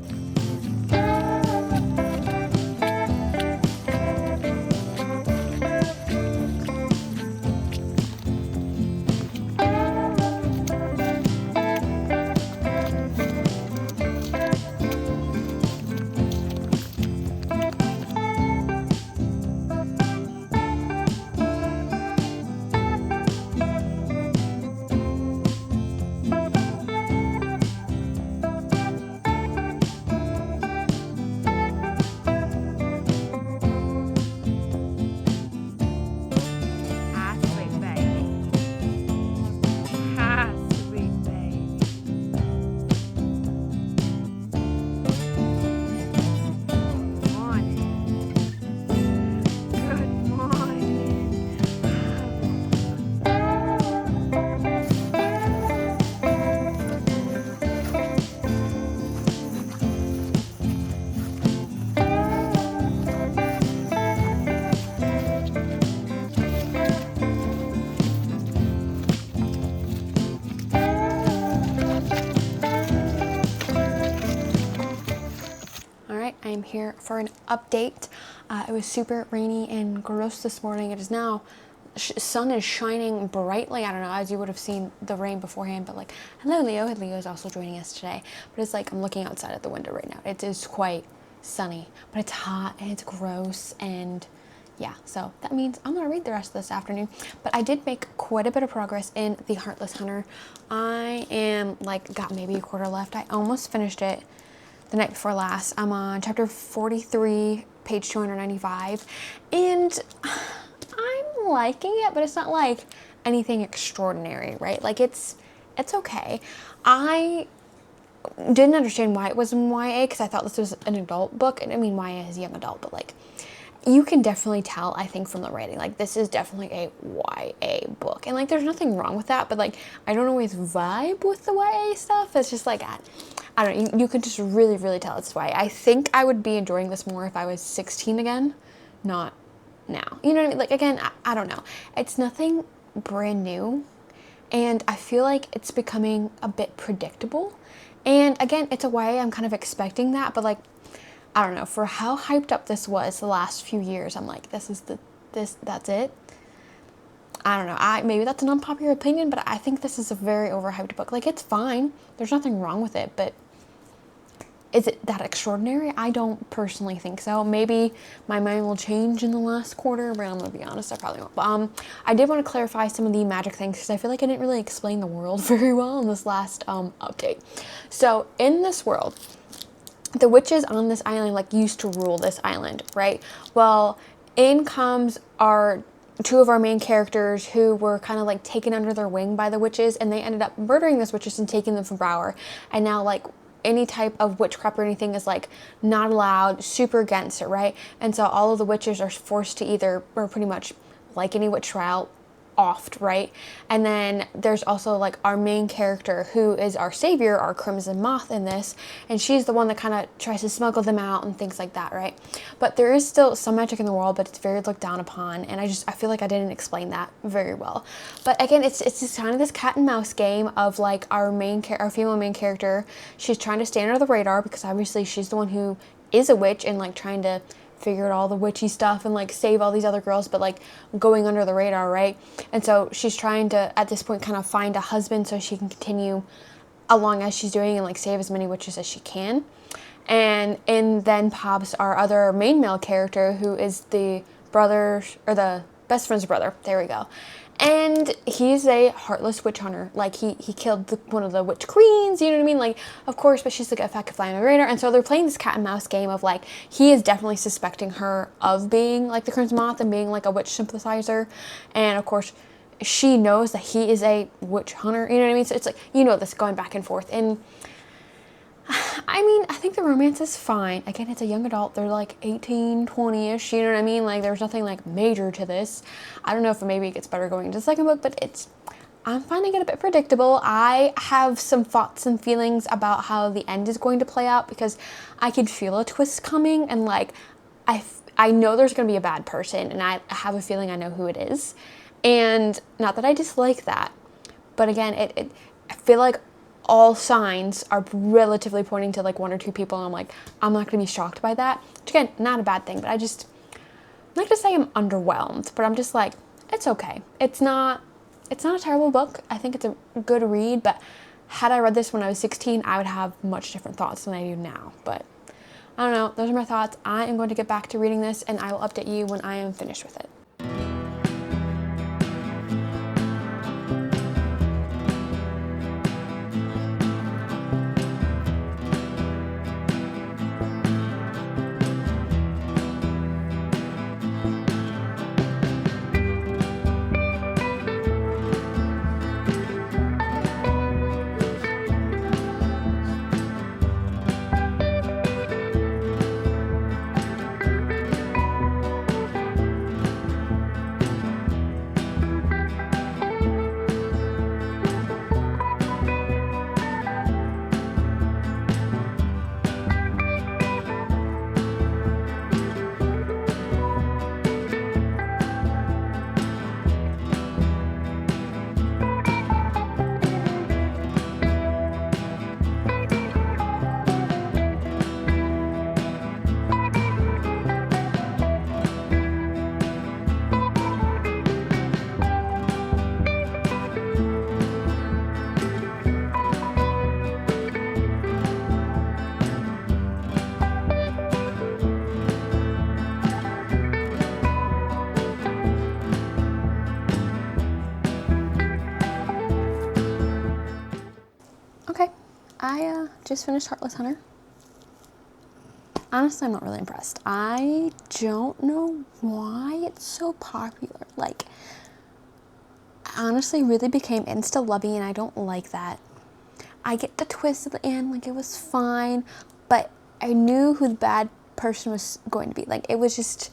I am here for an update. It was super rainy and gross this morning. It is now, sun is shining brightly. I don't know, as you would have seen the rain beforehand, but like, hello Leo. Leo is also joining us today. But it's like, I'm looking outside at the window right now. It is quite sunny, but it's hot and it's gross, and yeah, so that means I'm gonna read the rest of this afternoon. But I did make quite a bit of progress in The Heartless Hunter. I am like, got maybe a quarter left. I almost finished it the night before last. I'm on chapter 43, page 295, and I'm liking it, but it's not like anything extraordinary, right? Like it's okay. I didn't understand why it was in YA because I thought this was an adult book, and I mean YA is young adult, but like you can definitely tell, I think, from the writing, like this is definitely a YA book, and like there's nothing wrong with that, but like I don't always vibe with the YA stuff. It's just like I don't know, you could just really tell it's YA. I think I would be enjoying this more if I was 16 again, not now. You know what I mean? Like again, I don't know. It's nothing brand new, and I feel like it's becoming a bit predictable. And again, it's a YA, I'm kind of expecting that, but like I don't know, for how hyped up this was the last few years, I'm like, that's it. I don't know. Maybe that's an unpopular opinion, but I think this is a very overhyped book. Like, it's fine. There's nothing wrong with it, but is it that extraordinary? I don't personally think so. Maybe my mind will change in the last quarter, but I'm gonna be honest, I probably won't. But, I did want to clarify some of the magic things because I feel like I didn't really explain the world very well in this last update. So, in this world, the witches on this island like used to rule this island, right? Well, in comes our two of our main characters who were kind of like taken under their wing by the witches, and they ended up murdering those witches and taking them from Brower. And now like any type of witchcraft or anything is like not allowed, super against it, right? And so all of the witches are forced to either, or pretty much like any witch trial, offed, right? And then there's also like our main character who is our savior, our Crimson Moth in this, and she's the one that kind of tries to smuggle them out and things like that, right? But there is still some magic in the world, but it's very looked down upon, and I feel like I didn't explain that very well. But again, it's just kind of this cat and mouse game of like our female main character. She's trying to stay under the radar because obviously she's the one who is a witch and like trying to figure out all the witchy stuff and like save all these other girls, but like going under the radar, right? And so she's trying to at this point kind of find a husband so she can continue along as she's doing and like save as many witches as she can. And then pops our other main male character who is the brother or the best friend's brother. There we go. And he's a heartless witch hunter. Like, he killed one of the witch queens, you know what I mean? Like, of course, but she's like a fucking fly on the radar. And so they're playing this cat and mouse game of like, he is definitely suspecting her of being like the Crimson Moth and being like a witch sympathizer. And of course, she knows that he is a witch hunter, you know what I mean? So it's like, you know, this going back and forth. And I mean, I think the romance is fine. Again, it's a young adult. They're like 18, 20-ish, you know what I mean? Like, there's nothing like major to this. I don't know if maybe it gets better going into the second book, but I'm finding it a bit predictable. I have some thoughts and feelings about how the end is going to play out because I could feel a twist coming, and like, I know there's going to be a bad person, and I have a feeling I know who it is. And not that I dislike that, but again, I feel like all signs are relatively pointing to like one or two people, and I'm like, I'm not gonna be shocked by that. Which again, not a bad thing, but I'm not gonna say I'm underwhelmed, but I'm just like, it's okay. It's not a terrible book. I think it's a good read, but had I read this when I was 16, I would have much different thoughts than I do now. But I don't know, those are my thoughts. I am going to get back to reading this, and I will update you when I am finished with it. Okay, I just finished Heartless Hunter. Honestly, I'm not really impressed. I don't know why it's so popular. Like, I honestly really became insta-lovey, and I don't like that. I get the twist at the end, like, it was fine, but I knew who the bad person was going to be. Like, it was just,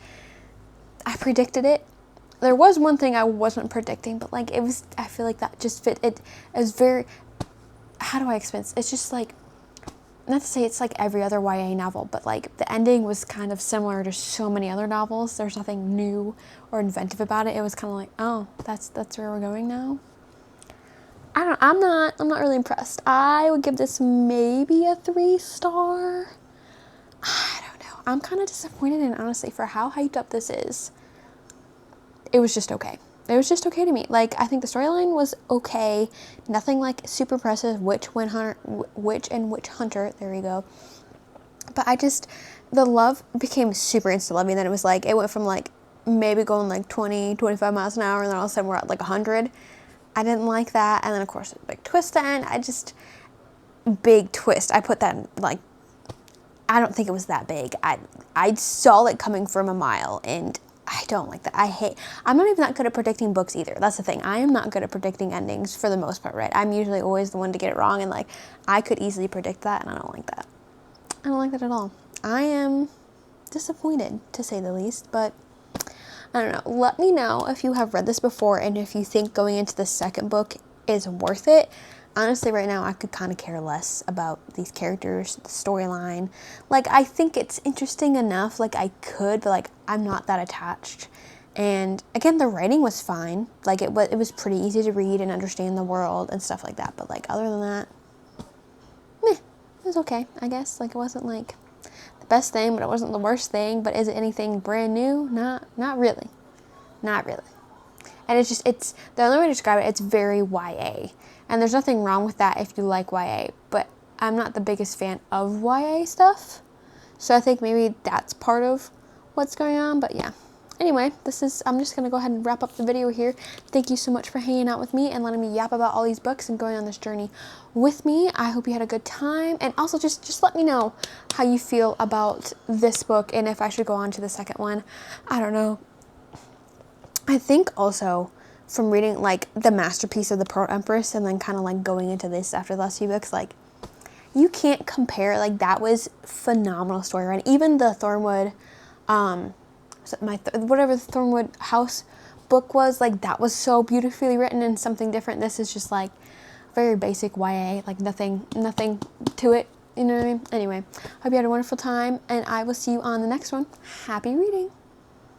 I predicted it. There was one thing I wasn't predicting, but, like, it was, I feel like that just fit. It is very, how do I explain this? It's just like, not to say it's like every other YA novel, but like the ending was kind of similar to so many other novels. There's nothing new or inventive about it. It was kind of like, oh, that's where we're going now. I'm not really impressed. I would give this maybe a 3-star. I don't know. I'm kind of disappointed, and honestly, for how hyped up this is, it was just okay. It was just okay to me. Like, I think the storyline was okay. Nothing like super impressive. Witch and Witch Hunter. There you go. But the love became super insta-lovey. And then it was like, it went from like maybe going like 20, 25 miles an hour, and then all of a sudden we're at like 100. I didn't like that. And then of course, big twist at the end. Big twist. I put that in, like, I don't think it was that big. I saw it coming from a mile, and I don't like that. I'm not even that good at predicting books either. That's the thing. I am not good at predicting endings for the most part, right? I'm usually always the one to get it wrong, and like, I could easily predict that, and I don't like that. I don't like that at all. I am disappointed, to say the least, but I don't know. Let me know if you have read this before, and if you think going into the second book is worth it. Honestly, right now, I could kind of care less about these characters, the storyline. Like, I think it's interesting enough, like, I could, but, like, I'm not that attached. And, again, the writing was fine. Like, it was pretty easy to read and understand the world and stuff like that. But, like, other than that, meh, it was okay, I guess. Like, it wasn't, like, the best thing, but it wasn't the worst thing. But is it anything brand new? Not really. Not really. And it's the only way to describe it, it's very YA. And there's nothing wrong with that if you like YA, but I'm not the biggest fan of YA stuff. So I think maybe that's part of what's going on, but yeah. Anyway, I'm just going to go ahead and wrap up the video here. Thank you so much for hanging out with me and letting me yap about all these books and going on this journey with me. I hope you had a good time. And also just let me know how you feel about this book and if I should go on to the second one. I don't know. I think also from reading like the masterpiece of the Pearl Empress and then kind of like going into this after the last few books, like, you can't compare. Like, that was phenomenal story, right? Even the Thornwood, whatever the Thornwood House book was, like, that was so beautifully written and something different. This is just like very basic YA, like nothing to it, you know what I mean? Anyway, hope you had a wonderful time, and I will see you on the next one. Happy reading.